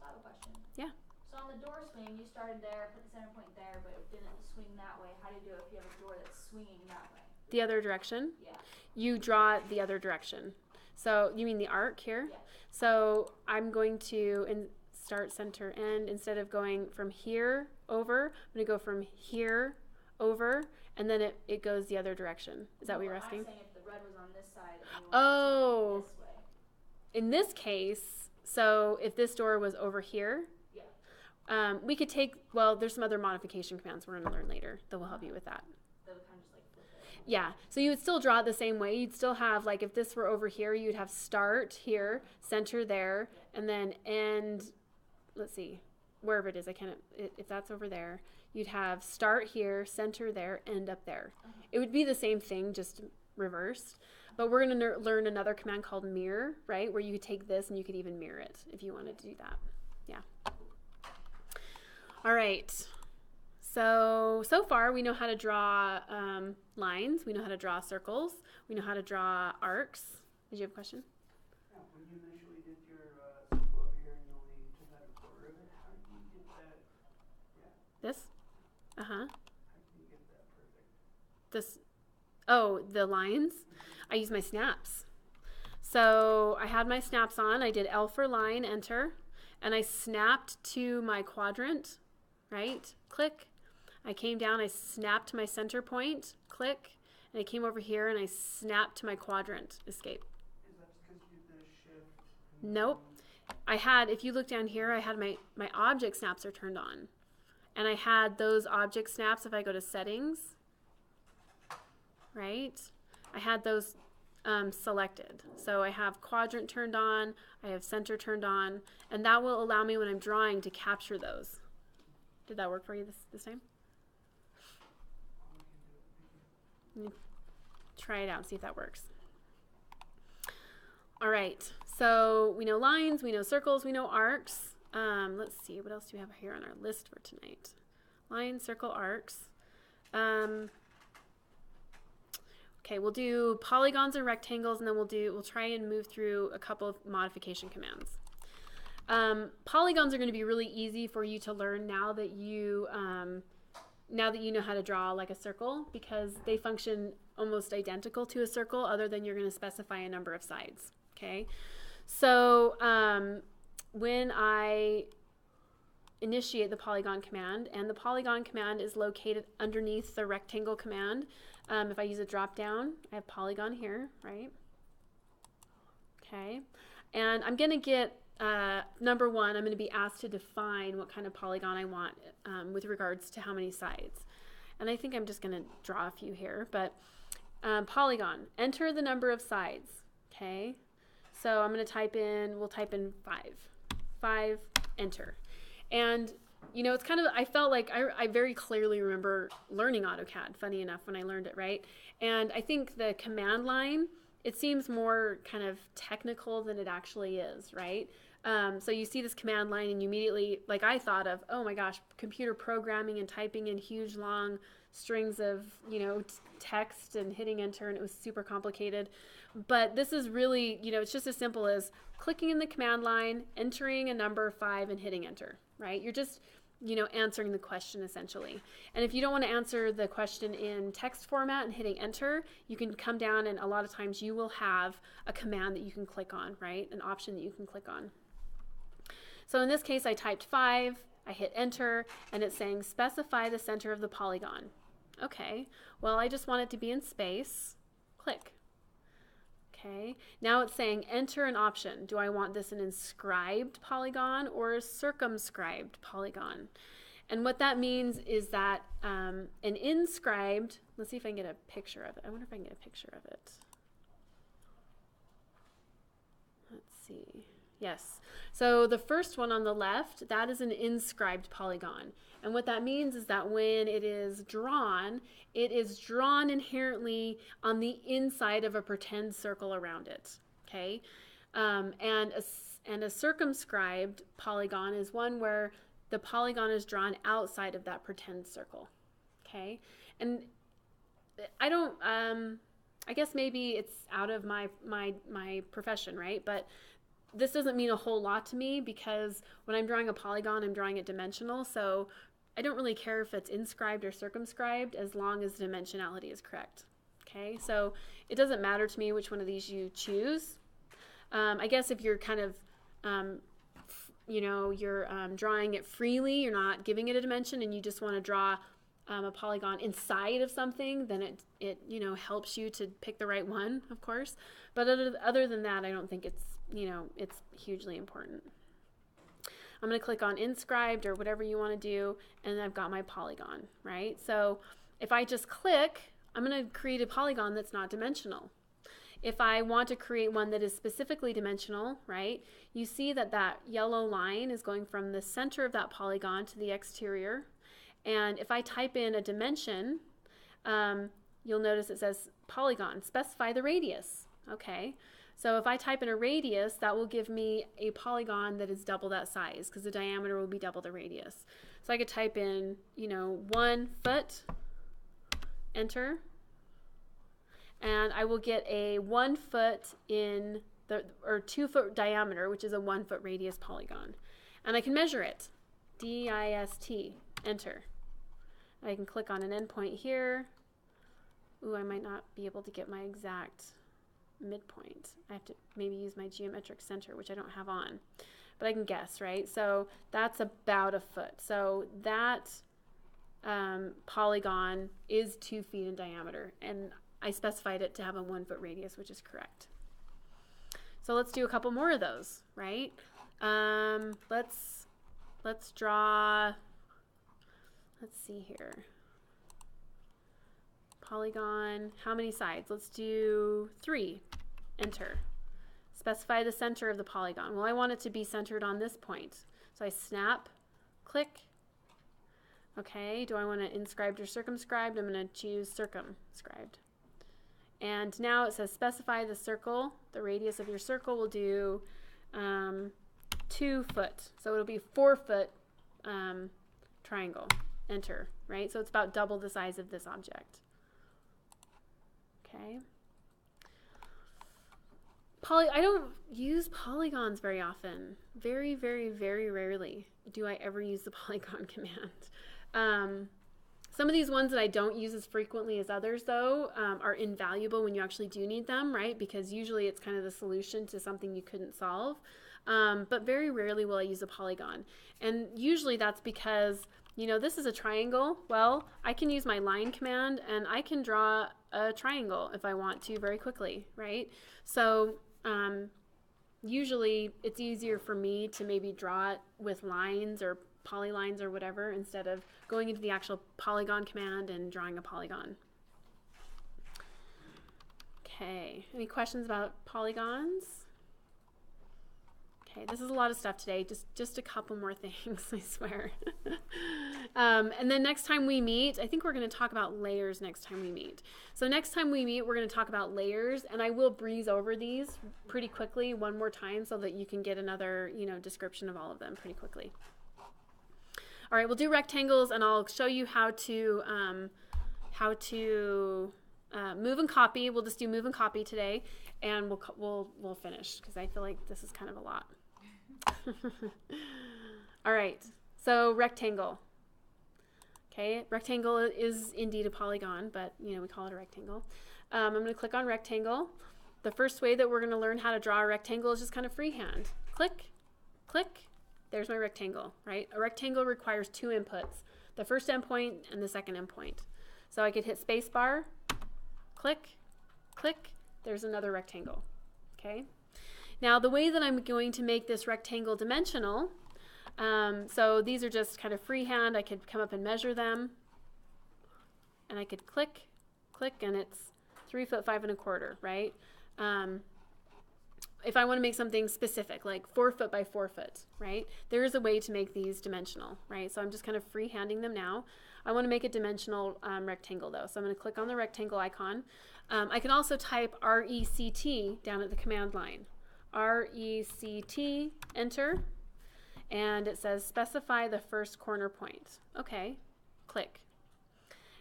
I have a question. Yeah. So on the door swing, you started there, put the center point there, but it didn't swing that way. How do you do it if you have a door that's swinging that way? The other direction? Yeah. You draw it the other direction. So you mean the arc here? Yeah. So I'm going to start, center, end. Instead of going from here over, I'm going to go from here over, and then it goes the other direction. Is that what you're asking? I'm saying if the red was on this side and you wanted it to swing this way. In this case, so if this door was over here, Yeah. we could take, well, there's some other modification commands we're going to learn later that will help you with that. That would kind of just like flip it. Yeah, so you would still draw it the same way. You'd still have, like, if this were over here, you'd have start here, center there, and then end, let's see, wherever it is. I can't, if that's over there, you'd have start here, center there, end up there. It would be the same thing, just reversed. But we're going to learn another command called mirror, right, where you could take this and you could even mirror it if you wanted to do that. Yeah. All right. So far we know how to draw lines. We know how to draw circles. We know how to draw arcs. Did you have a question? Yeah, when you initially did your circle over here and you only took out a quarter of it, how did you get that? Yeah. This? Uh-huh. How did you get that perfect? This, oh, the lines? I use my snaps. So I had my snaps on. I did L for line, enter, and I snapped to my quadrant, right? Click. I came down, I snapped my center point, click, and I came over here and I snapped to my quadrant, escape. Is that just because you did the shift? Nope. I had, if you look down here, I had my object snaps are turned on. And I had those object snaps, if I go to settings, right? I had those selected. So I have quadrant turned on, I have center turned on, and that will allow me when I'm drawing to capture those. Did that work for you this time? Try it out and see if that works. All right, so we know lines, we know circles, we know arcs. Let's see, what else do we have here on our list for tonight? Line, circle, arcs. Okay, we'll do polygons and rectangles, and then we'll try and move through a couple of modification commands. Polygons are going to be really easy for you to learn now that you know how to draw like a circle, because they function almost identical to a circle, other than you're going to specify a number of sides. Okay, so when I initiate the polygon command, and the polygon command is located underneath the rectangle command. If I use a drop down, I have polygon here, right? Okay, and I'm going to get number one, I'm going to be asked to define what kind of polygon I want with regards to how many sides. And I think I'm just going to draw a few here, but polygon, enter the number of sides. Okay, so I'm going to type in, we'll type in 5, enter. And you know, it's kind of, I felt like I very clearly remember learning AutoCAD, funny enough, when I learned it, right? And I think the command line, it seems more kind of technical than it actually is, right? So you see this command line and you immediately, like I thought of, oh my gosh, computer programming and typing in huge long strings of, you know, text and hitting enter, and it was super complicated. But this is really, you know, it's just as simple as clicking in the command line, entering a number 5 and hitting enter, right? You're just, you know, answering the question essentially. And if you don't want to answer the question in text format and hitting enter, you can come down, and a lot of times you will have a command that you can click on, right? An option that you can click on. So in this case, I typed 5, I hit enter, and it's saying specify the center of the polygon. Okay, well, I just want it to be in space. Click. Okay, now it's saying enter an option. Do I want this an inscribed polygon or a circumscribed polygon? And what that means is that an inscribed, let's see if I can get a picture of it. I wonder if I can get a picture of it. Let's see. Yes. So the first one on the left, that is an inscribed polygon. And what that means is that when it is drawn inherently on the inside of a pretend circle around it. Okay. And a circumscribed polygon is one where the polygon is drawn outside of that pretend circle. Okay. And I don't, I guess maybe it's out of my profession, right? But this doesn't mean a whole lot to me, because when I'm drawing a polygon, I'm drawing it dimensional. So I don't really care if it's inscribed or circumscribed as long as the dimensionality is correct. Okay, so it doesn't matter to me which one of these you choose. I guess if you're kind of, you know, you're drawing it freely, you're not giving it a dimension, and you just want to draw a polygon inside of something, then it you know, helps you to pick the right one, of course. But other than that, I don't think it's, you know, it's hugely important. I'm going to click on inscribed or whatever you want to do, and I've got my polygon, right? So if I just click, I'm going to create a polygon that's not dimensional. If I want to create one that is specifically dimensional, right, you see that that yellow line is going from the center of that polygon to the exterior. And if I type in a dimension, you'll notice it says polygon, specify the radius. Okay. So if I type in a radius, that will give me a polygon that is double that size, because the diameter will be double the radius. So I could type in, you know, 1 foot, enter, and I will get a 1 foot in the, or 2 foot diameter, which is a 1 foot radius polygon. And I can measure it, dist, enter. I can click on an endpoint here. Ooh, I might not be able to get my exact midpoint. I have to maybe use my geometric center, which I don't have on, but I can guess, right? So that's about a foot. So that polygon is 2 feet in diameter, and I specified it to have a 1 foot radius, which is correct. So let's do a couple more of those, right? Let's draw, let's see here. Polygon, how many sides? Let's do 3. Enter. Specify the center of the polygon. Well, I want it to be centered on this point. So I snap, click. Okay, do I want it inscribed or circumscribed? I'm going to choose circumscribed. And now it says specify the circle. The radius of your circle will do 2 foot. So it'll be 4 foot triangle. Enter, right? So it's about double the size of this object. Okay. I don't use polygons very often. Very, very, very rarely do I ever use the polygon command. Some of these ones that I don't use as frequently as others, though, are invaluable when you actually do need them, right? Because usually it's kind of the solution to something you couldn't solve. But very rarely will I use a polygon. And usually that's because, you know, this is a triangle. Well, I can use my line command and I can draw a triangle if I want to very quickly, right? So usually it's easier for me to maybe draw it with lines or polylines or whatever instead of going into the actual polygon command and drawing a polygon. Okay, any questions about polygons? Okay, this is a lot of stuff today, just a couple more things, I swear. And then next time we meet, I think we're going to talk about layers next time we meet. So next time we meet, we're going to talk about layers, and I will breeze over these pretty quickly one more time so that you can get another, you know, description of all of them pretty quickly. All right, we'll do rectangles, and I'll show you how to move and copy. We'll just do move and copy today, and we'll finish because I feel like this is kind of a lot. All right, so rectangle. Okay, rectangle is indeed a polygon, but you know we call it a rectangle. I'm going to click on rectangle. The first way that we're going to learn how to draw a rectangle is just kind of freehand. Click, click. There's my rectangle, right? A rectangle requires 2 inputs, the first endpoint and the second endpoint. So I could hit spacebar, click, click. There's another rectangle. Okay. Now the way that I'm going to make this rectangle dimensional, so these are just kind of freehand. I could come up and measure them, and I could click, click, and it's 3 foot 5 1/4, right? If I want to make something specific, like 4 foot by 4 foot, right? There is a way to make these dimensional, right? So I'm just kind of freehanding them now. I want to make a dimensional rectangle though. So I'm going to click on the rectangle icon. I can also type RECT down at the command line. RECT, enter, and it says specify the first corner point. Okay, click.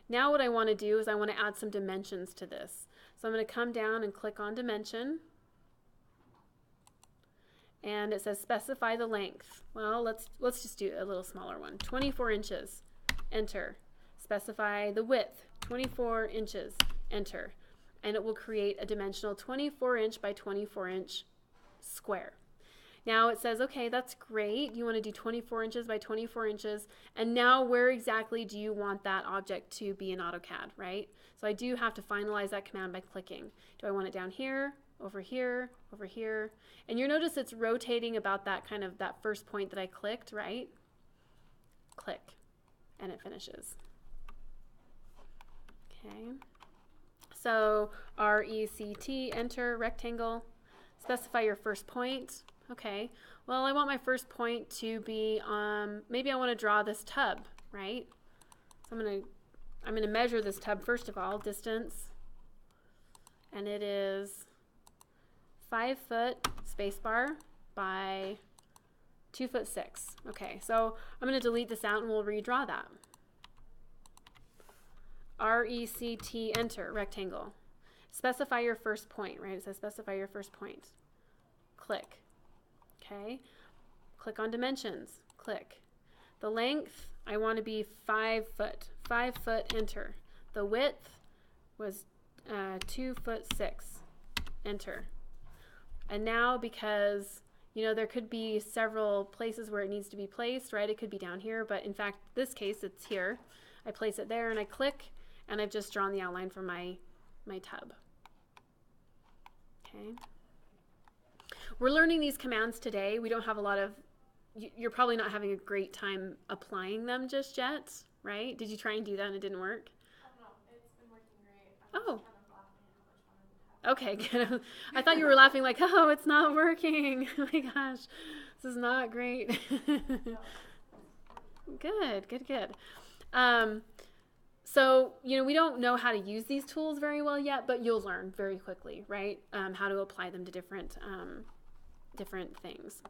Now what I want to do is I want to add some dimensions to this. So I'm going to come down and click on dimension. And it says specify the length. Well, let's just do a little smaller one. 24 inches. Enter. Specify the width. 24 inches. Enter. And it will create a dimensional 24 inch by 24 inch square. Now it says, okay, that's great. You want to do 24 inches by 24 inches. And now where exactly do you want that object to be in AutoCAD, right? So I do have to finalize that command by clicking. Do I want it down here? Over here, over here, and you'll notice it's rotating about that kind of that first point that I clicked, right? Click, and it finishes. Okay, so RECT, enter, rectangle, specify your first point. Okay, well I want my first point to be, maybe I want to draw this tub, right? So I'm gonna measure this tub first of all, distance, and it is 5 foot spacebar by 2 foot 6. Okay, so I'm going to delete this out and we'll redraw that. RECT, enter, rectangle. Specify your first point, right? It says specify your first point. Click. Okay, click on dimensions. Click. The length, I want to be 5 foot. 5 foot, enter. The width was 2 foot 6. Enter. And now because, you know, there could be several places where it needs to be placed, right? It could be down here, but in fact, this case, it's here. I place it there and I click, and I've just drawn the outline for my tub. Okay. we're learning these commands today. We don't have a lot of, you're probably not having a great time applying them just yet, right? Did you try and do that and it didn't work? No, it's been working great. I'm Oh. just kind of laughing at how much fun I'm having. Okay, good. I thought you were laughing like, oh, it's not working. Oh my gosh, this is not great. Good, good, good. So, we don't know how to use these tools very well yet, but you'll learn very quickly, right? How to apply them to different things.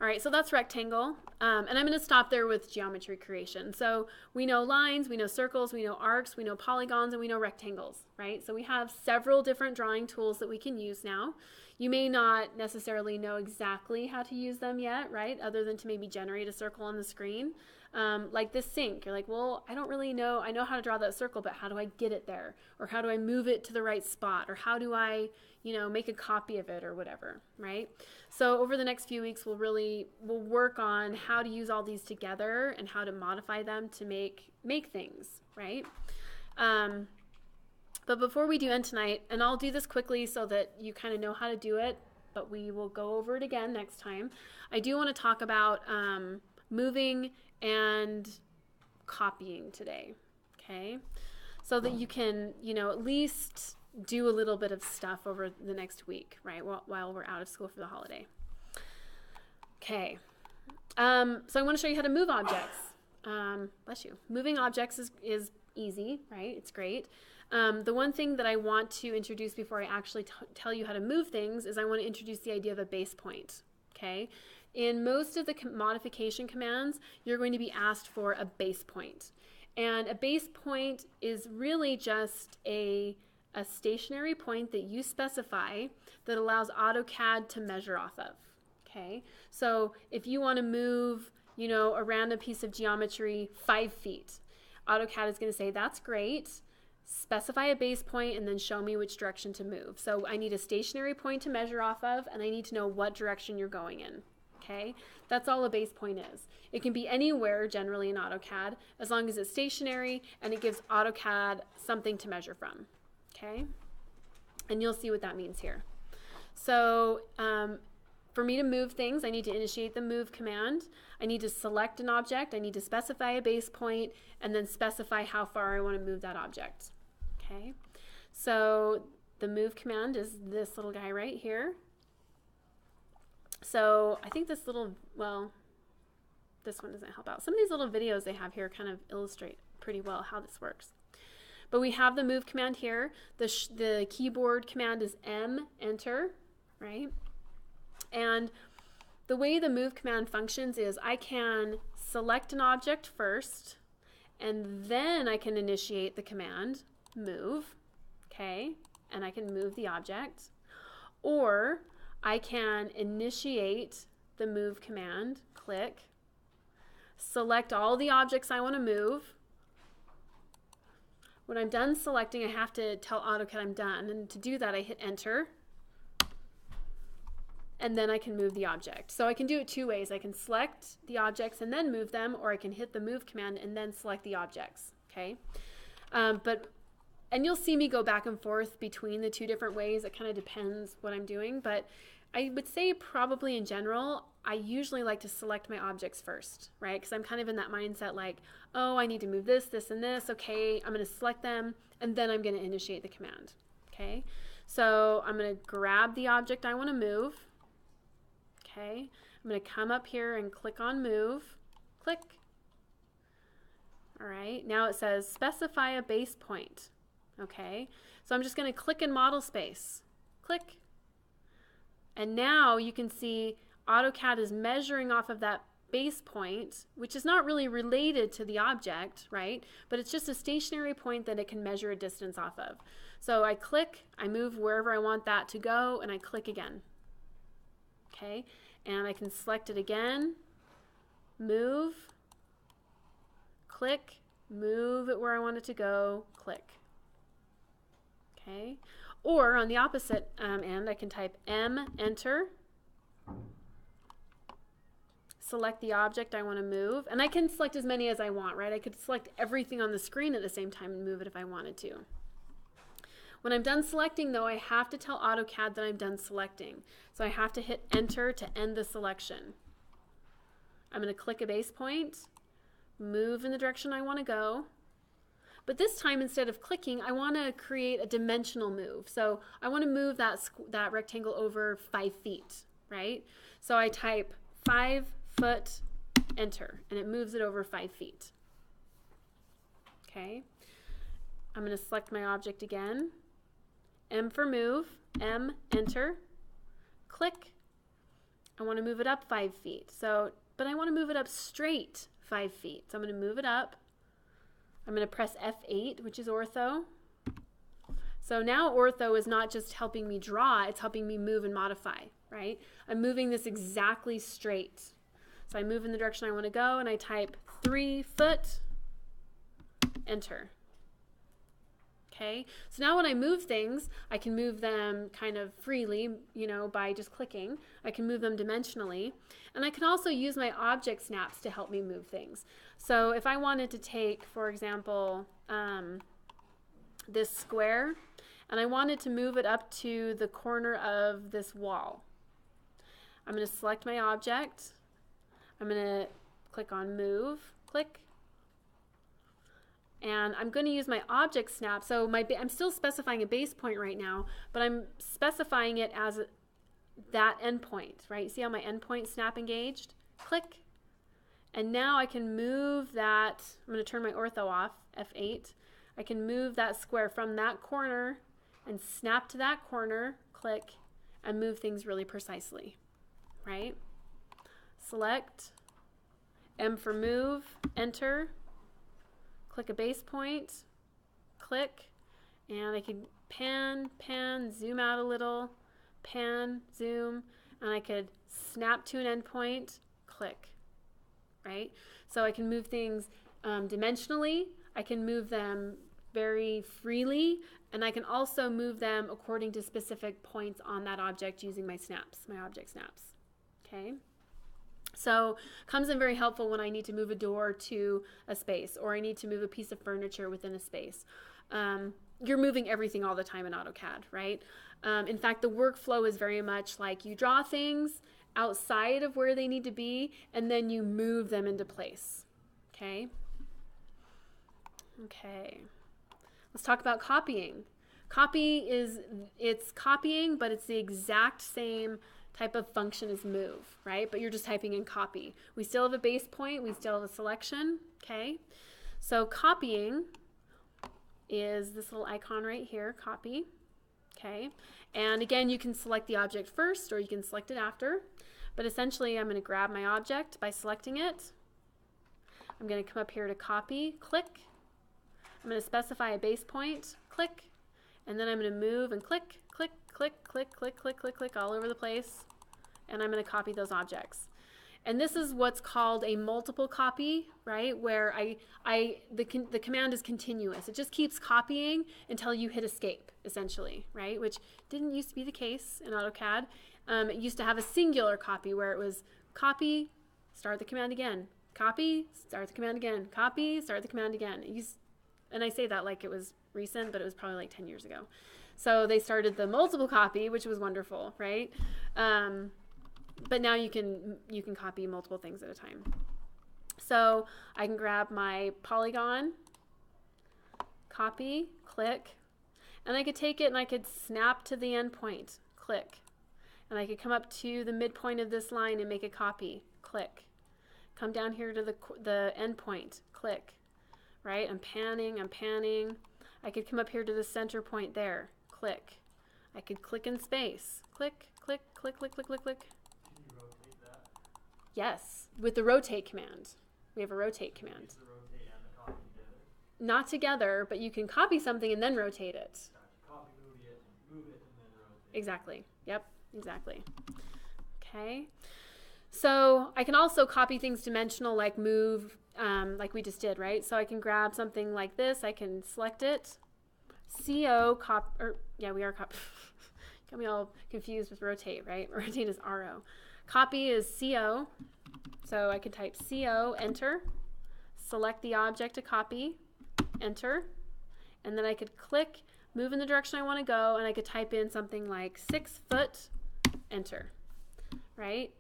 All right, so that's rectangle. And I'm going to stop there with geometry creation. So we know lines, we know circles, we know arcs, we know polygons, and we know rectangles, right? So we have several different drawing tools that we can use now. You may not necessarily know exactly how to use them yet, right? Other than to maybe generate a circle on the screen. Like this sink, you're like, well, I don't really know. I know how to draw that circle, but how do I get it there? Or how do I move it to the right spot? Or how do I, make a copy of it or whatever, right? So over the next few weeks, we'll work on how to use all these together and how to modify them to make things, right? But before we do end tonight, and I'll do this quickly so that you kind of know how to do it, but we will go over it again next time. I do want to talk about moving and copying today, okay? So that you can, at least do a little bit of stuff over the next week, right? While we're out of school for the holiday. Okay. So I want to show you how to move objects. Bless you. Moving objects is easy, right? It's great. The one thing that I want to introduce before I actually tell you how to move things is I want to introduce the idea of a base point, okay? In most of the modification commands, you're going to be asked for a base point. And a base point is really just a stationary point that you specify that allows AutoCAD to measure off of, okay? So if you want to move, a random piece of geometry 5 feet, AutoCAD is going to say, that's great. Specify a base point and then show me which direction to move. So I need a stationary point to measure off of, and I need to know what direction you're going in. Okay, that's all a base point is. It can be anywhere generally in AutoCAD as long as it's stationary and it gives AutoCAD something to measure from. Okay, and you'll see what that means here. So for me to move things, I need to initiate the move command. I need to select an object. I need to specify a base point and then specify how far I want to move that object. Okay, so the move command is this little guy right here. So I think this one doesn't help out. Some of these little videos they have here kind of illustrate pretty well how this works. But we have the move command here. The keyboard command is M, enter, right? And the way the move command functions is I can select an object first, and then I can initiate the command move, okay? And I can move the object. Or I can initiate the move command, click, select all the objects I want to move. When I'm done selecting, I have to tell AutoCAD I'm done. And to do that, I hit enter. And then I can move the object. So I can do it 2 ways. I can select the objects and then move them, or I can hit the move command and then select the objects, okay? And you'll see me go back and forth between the 2 different ways. It kind of depends what I'm doing, but I would say probably in general, I usually like to select my objects first, right? Because I'm kind of in that mindset like, oh, I need to move this, this, and this. Okay, I'm going to select them, and then I'm going to initiate the command, okay? So I'm going to grab the object I want to move, okay? I'm going to come up here and click on move, click. All right, now it says specify a base point. Okay, so I'm just going to click in model space, click, and now you can see AutoCAD is measuring off of that base point, which is not really related to the object, right? But it's just a stationary point that it can measure a distance off of. So I click, I move wherever I want that to go, and I click again. Okay, and I can select it again, move, click, move it where I want it to go, click. Okay, or on the opposite end, I can type M, enter, select the object I want to move, and I can select as many as I want, right? I could select everything on the screen at the same time and move it if I wanted to. When I'm done selecting though, I have to tell AutoCAD that I'm done selecting. So I have to hit enter to end the selection. I'm going to click a base point, move in the direction I want to go. But this time, instead of clicking, I want to create a dimensional move. So I want to move that rectangle over 5 feet, right? So I type 5 foot, enter, and it moves it over 5 feet. Okay. I'm going to select my object again. M for move, M, enter, click. I want to move it up 5 feet. But I want to move it up straight 5 feet. So I'm going to move it up. I'm going to press F8, which is ortho. So now ortho is not just helping me draw, it's helping me move and modify, right? I'm moving this exactly straight. So I move in the direction I want to go and I type 3 foot, enter. Okay, so now when I move things, I can move them kind of freely, you know, by just clicking. I can move them dimensionally. And I can also use my object snaps to help me move things. So if I wanted to take, for example, this square, and I wanted to move it up to the corner of this wall, I'm going to select my object. I'm going to click on move, click. And I'm going to use my object snap. So I'm still specifying a base point right now, but I'm specifying it as that endpoint, right? See how my endpoint snap engaged? Click. And now I can move that. I'm going to turn my ortho off, F8. I can move that square from that corner and snap to that corner, click, and move things really precisely, right? Select, M for move, enter. Click a base point, click, and I can pan, zoom out a little, pan, zoom, and I could snap to an endpoint, click, right? So I can move things dimensionally, I can move them very freely, and I can also move them according to specific points on that object using my snaps, my object snaps, okay? So comes in very helpful when I need to move a door to a space or I need to move a piece of furniture within a space. You're moving everything all the time in AutoCAD, right? In fact, the workflow is very much like you draw things outside of where they need to be and then you move them into place, okay? Okay, let's talk about copying. It's copying, but it's the exact same type of function as move, right? But you're just typing in copy. We still have a base point, we still have a selection, okay? So copying is this little icon right here, copy, okay? And again, you can select the object first or you can select it after, but essentially I'm going to grab my object by selecting it. I'm going to come up here to copy, click. I'm going to specify a base point, click, and then I'm going to move and click, click, click, click, click, click, click, click all over the place, and I'm going to copy those objects. And this is what's called a multiple copy, right? Where the command is continuous. It just keeps copying until you hit escape, essentially, right? Which didn't used to be the case in AutoCAD. It used to have a singular copy where it was copy, start the command again, copy, start the command again, copy, start the command again. And I say that like it was recent, but it was probably like 10 years ago. So they started the multiple copy, which was wonderful, right? But now you can copy multiple things at a time. So I can grab my polygon, copy, click, and I could take it and I could snap to the endpoint, click. And I could come up to the midpoint of this line and make a copy, click. Come down here to the endpoint, click, right? I'm panning. I could come up here to the center point there, click. I could click in space, click, click, click, click, click, click, click. Can you rotate that? Yes, with the rotate command. We have a rotate command. Use the rotate and the copy together. Not together, but you can copy something and then rotate it. Gotcha. Copy, move it, and then rotate. Exactly. Yep, exactly. Okay. So I can also copy things dimensional, like move, like we just did, right? So I can grab something like this. I can select it. CO we are copy. Got me all confused with rotate, right? Rotate is RO. Copy is CO. So I could type CO, enter, select the object to copy, enter, and then I could click, move in the direction I want to go, and I could type in something like 6 foot, enter, right?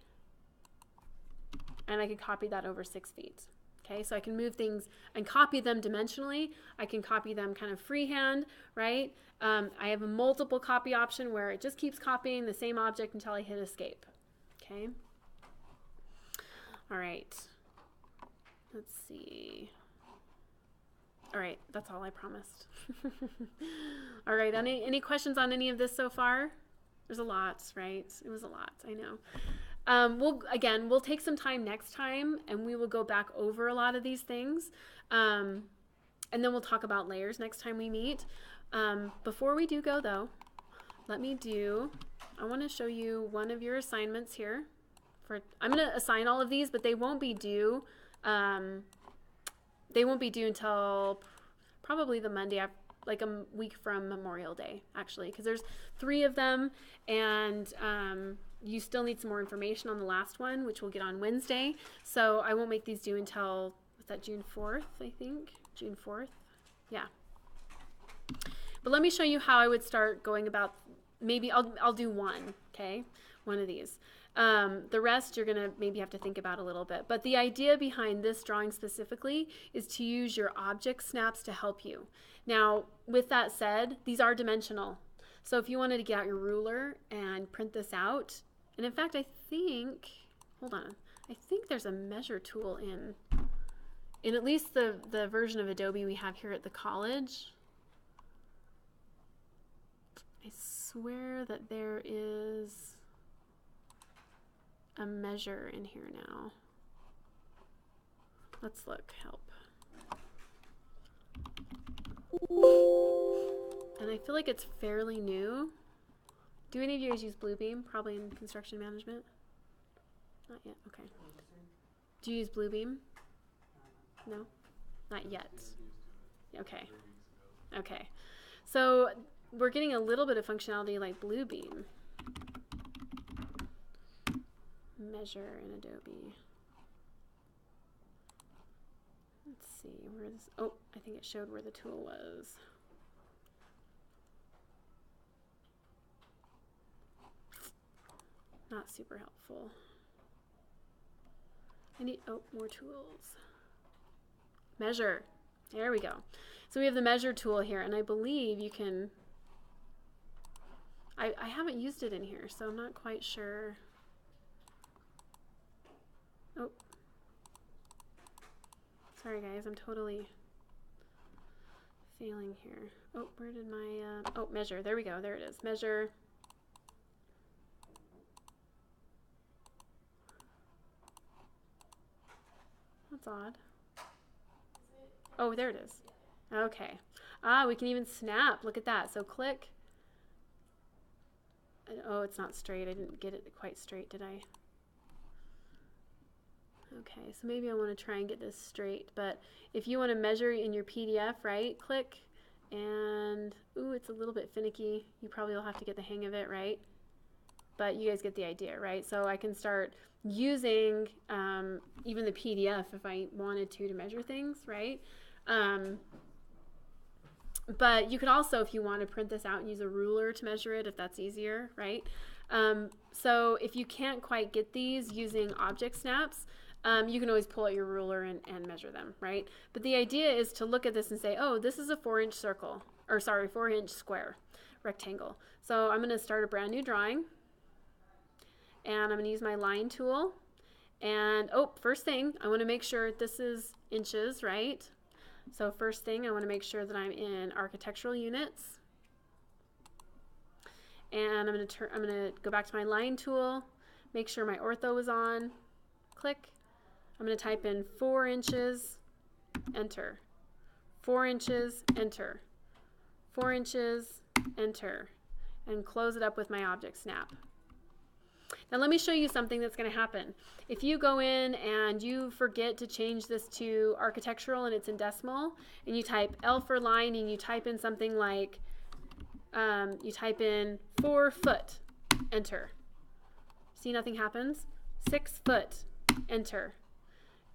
And I could copy that over 6 feet. Okay, so I can move things and copy them dimensionally. I can copy them kind of freehand, right? I have a multiple copy option where it just keeps copying the same object until I hit escape. Okay. All right. Let's see. All right, that's all I promised. All right, any questions on any of this so far? There's a lot, right? It was a lot, I know. We'll take some time next time and we will go back over a lot of these things. And then we'll talk about layers next time we meet. Before we do go though, I want to show you one of your assignments here. I'm going to assign all of these, but they won't be due. They won't be due until probably the Monday after, like a week from Memorial Day, actually, because there's 3 of them, and you still need some more information on the last one, which we'll get on Wednesday. So I won't make these due until, was that June 4th, I think? June 4th? Yeah. But let me show you how I would start going about, maybe I'll do one, okay? One of these. The rest you're going to maybe have to think about a little bit. But the idea behind this drawing specifically is to use your object snaps to help you. Now, with that said, these are dimensional. So if you wanted to get out your ruler and print this out, and in fact, I think, hold on, I think there's a measure tool in at least the version of Adobe we have here at the college. I swear that there is a measure in here now. Let's look, help. And I feel like it's fairly new. Do any of you guys use Bluebeam? Probably in construction management? Not yet, okay. Do you use Bluebeam? No? Not yet. Okay. Okay. So we're getting a little bit of functionality like Bluebeam. Measure in Adobe. Let's see, where's, oh, I think it showed where the tool was. Not super helpful. I need, oh, more tools. Measure, there we go. So we have the measure tool here, and I believe you can, I haven't used it in here, so I'm not quite sure. Oh, sorry guys, I'm totally failing here. Oh, where did my, oh, measure, there we go, there it is, measure. That's odd. Oh, there it is. Okay. Ah, we can even snap, look at that. So click. Oh, it's not straight, I didn't get it quite straight, did I? Okay, so maybe I want to try and get this straight, but if you want to measure in your PDF, right, click, and, ooh, it's a little bit finicky. You probably will have to get the hang of it, right? But you guys get the idea, right? So I can start using even the PDF if I wanted to measure things, right? But you could also, if you want to print this out and use a ruler to measure it, if that's easier, right? So if you can't quite get these using object snaps, you can always pull out your ruler and measure them, right? But the idea is to look at this and say, oh, this is a 4-inch circle, or sorry, 4-inch square, rectangle. So I'm going to start a brand new drawing, and I'm going to use my line tool. And, oh, first thing, I want to make sure this is inches, right? So first thing, I want to make sure that I'm in architectural units. And I'm going to go back to my line tool, make sure my ortho is on, click. I'm going to type in 4 inches, enter. 4 inches, enter. 4 inches, enter. And close it up with my object snap. Now let me show you something that's going to happen. If you go in and you forget to change this to architectural and it's in decimal, and you type L for line and you type in something like, you type in 4 foot, enter. See, nothing happens. 6 foot, enter.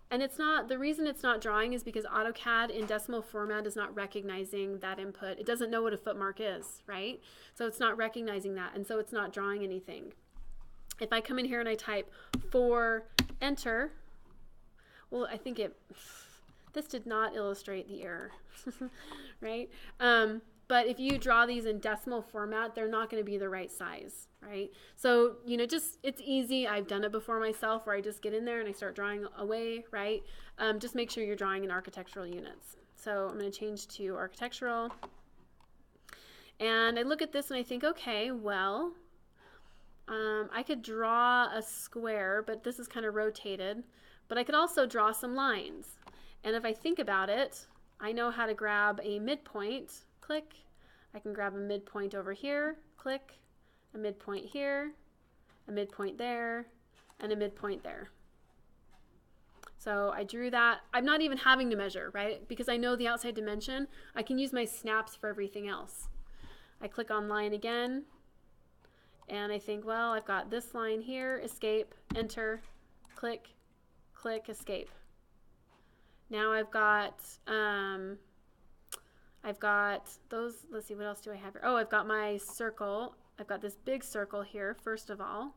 And it's not, the reason it's not drawing is because AutoCAD in decimal format is not recognizing that input. It doesn't know what a foot mark is, right? So it's not recognizing that, and so it's not drawing anything. If I come in here and I type 4, enter, well, I think this did not illustrate the error, right? But if you draw these in decimal format, they're not going to be the right size, right? So, you know, just, it's easy. I've done it before myself where I just get in there and I start drawing away, right? Just make sure you're drawing in architectural units. So I'm going to change to architectural. And I look at this and I think, okay, well, I could draw a square, but this is kind of rotated. But I could also draw some lines. And if I think about it, I know how to grab a midpoint, click. I can grab a midpoint over here, click, a midpoint here, a midpoint there, and a midpoint there. So I drew that. I'm not even having to measure, right? Because I know the outside dimension. I can use my snaps for everything else. I click on line again, and I think, well, I've got this line here, escape, enter, click, click, escape. Now I've got those, let's see, what else do I have here? Oh, I've got my circle. I've got this big circle here, first of all.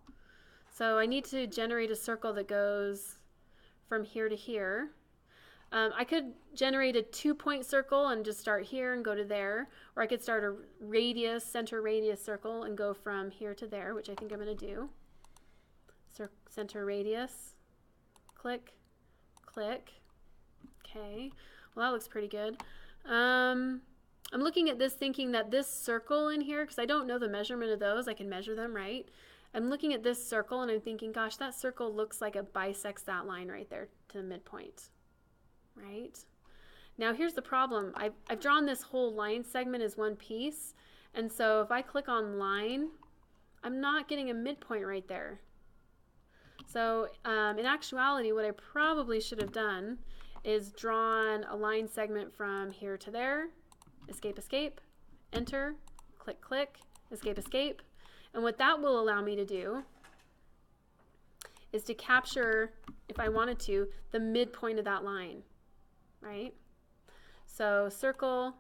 So I need to generate a circle that goes from here to here. I could generate a 2-point circle and just start here and go to there. Or I could start a radius, center radius circle and go from here to there, which I think I'm going to do. Center radius, click, click. Okay, well that looks pretty good. I'm looking at this thinking that this circle in here, because I don't know the measurement of those, I can measure them, right? I'm looking at this circle and I'm thinking, gosh, that circle looks like it bisects that line right there to the midpoint, right? Now here's the problem. I've drawn this whole line segment as one piece, and so if I click on line, I'm not getting a midpoint right there. So in actuality, what I probably should have done is drawn a line segment from here to there, escape, escape, enter, click, click, escape, escape. And what that will allow me to do is to capture, if I wanted to, the midpoint of that line, right? So circle,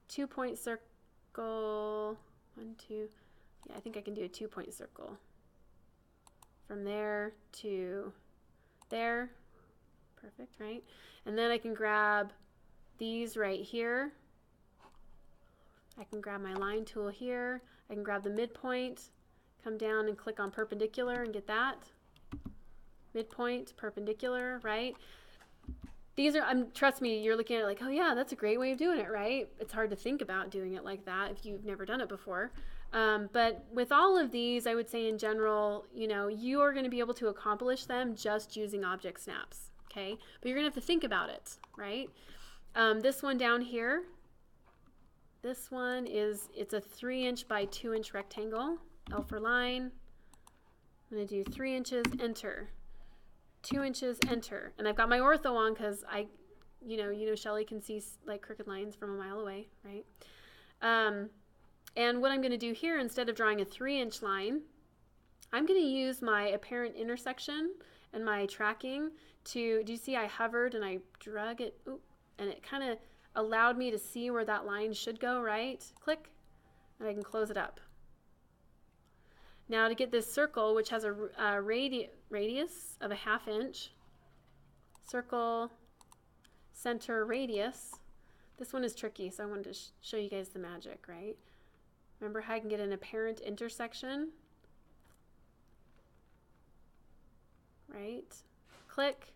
2-point circle, 1, 2, yeah, I think I can do a 2-point circle. From there to there, perfect, right? And then I can grab these right here. I can grab my line tool here. I can grab the midpoint, come down and click on perpendicular and get that. Midpoint, perpendicular, right? These are, trust me, you're looking at it like, oh yeah, that's a great way of doing it, right? It's hard to think about doing it like that if you've never done it before. But with all of these, I would say in general, you know, you are going to be able to accomplish them just using object snaps, okay? But you're going to have to think about it, right? This one down here, this one is, it's a 3" by 2" rectangle. L for line. I'm going to do 3 inches, enter. 2 inches, enter. And I've got my ortho on because you know, Shelly can see like crooked lines from a mile away, right? And what I'm going to do here, instead of drawing a 3" line, I'm going to use my apparent intersection and my tracking to, do you see I hovered and I drug it, and it kind of allowed me to see where that line should go, right? Click, and I can close it up. Now to get this circle, which has a radius of a 1/2 inch, circle, center radius, this one is tricky, so I wanted to show you guys the magic, right? Remember how I can get an apparent intersection? Right? Click,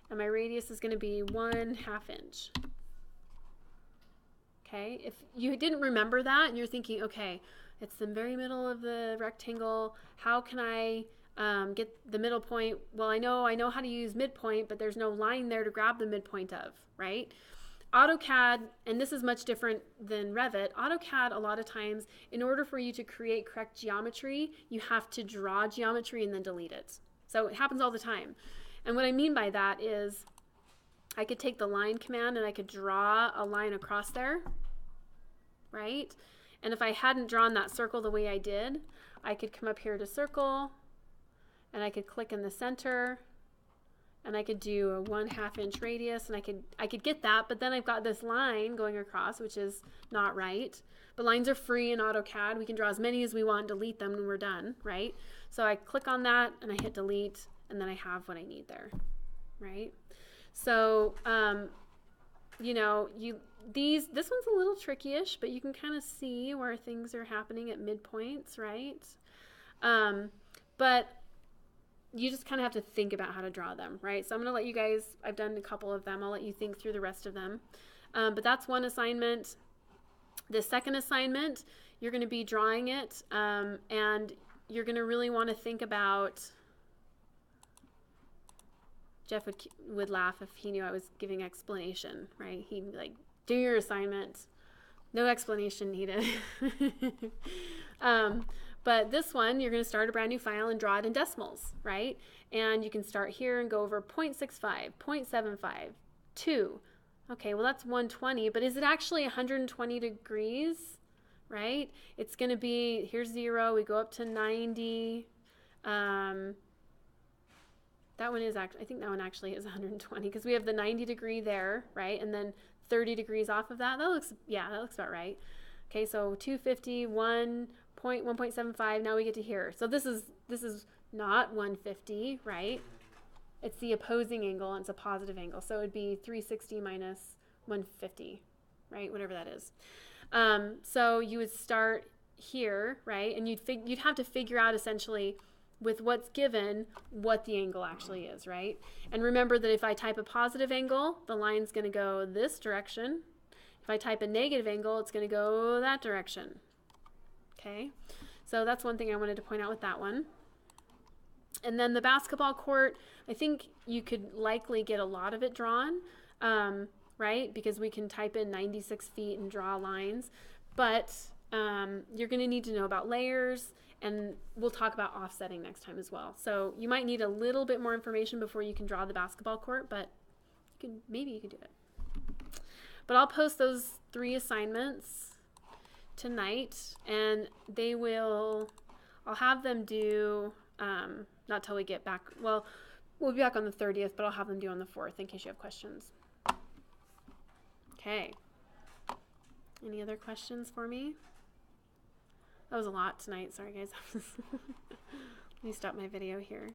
and my radius is going to be 1/2 inch. Okay, if you didn't remember that and you're thinking, okay, it's the very middle of the rectangle, how can I get the middle point? Well, I know how to use midpoint, but there's no line there to grab the midpoint of, right? AutoCAD, and this is much different than Revit, AutoCAD a lot of times, in order for you to create correct geometry, you have to draw geometry and then delete it. So it happens all the time. And what I mean by that is I could take the line command and I could draw a line across there, right? And if I hadn't drawn that circle the way I did, I could come up here to circle, and I could click in the center, and I could do a 1/2 inch radius, and I could get that, but then I've got this line going across, which is not right. But lines are free in AutoCAD. We can draw as many as we want, delete them when we're done, right? So I click on that and I hit delete, and then I have what I need there, right? So, you know, this one's a little tricky-ish, but you can kind of see where things are happening at midpoints, right? But you just kind of have to think about how to draw them, right? So I'm going to let you guys, I've done a couple of them. I'll let you think through the rest of them. But that's one assignment. The second assignment, you're going to be drawing it, and you're going to really want to think about, Jeff would laugh if he knew I was giving explanation, right? He'd be like, do your assignment. No explanation needed. But this one, you're going to start a brand new file and draw it in decimals, right? And you can start here and go over 0.65, 0.75, 2. Okay, well that's 120, but is it actually 120 degrees, right? It's going to be, here's 0, we go up to 90. That one is actually, I think that one actually is 120 because we have the 90 degree there, right? And then 30 degrees off of that. That looks about right. Okay, so 250, 1.75, now we get to here. So this is not 150, right? It's the opposing angle, and it's a positive angle. So it would be 360 minus 150, right? Whatever that is. So you would start here, right? And you'd have to figure out essentially with what's given what the angle actually is, right? And remember that if I type a positive angle, the line's going to go this direction. If I type a negative angle, it's going to go that direction. Okay, so that's one thing I wanted to point out with that one. And then the basketball court, I think you could likely get a lot of it drawn, right? Because we can type in 96 feet and draw lines. But you're going to need to know about layers, and we'll talk about offsetting next time as well. So you might need a little bit more information before you can draw the basketball court, but maybe you could do it. But I'll post those 3 assignments tonight, and I'll have them due, not till we get back, well, we'll be back on the 30th, but I'll have them due on the 4th in case you have questions. Okay. Any other questions for me? That was a lot tonight. Sorry, guys. Let me stop my video here.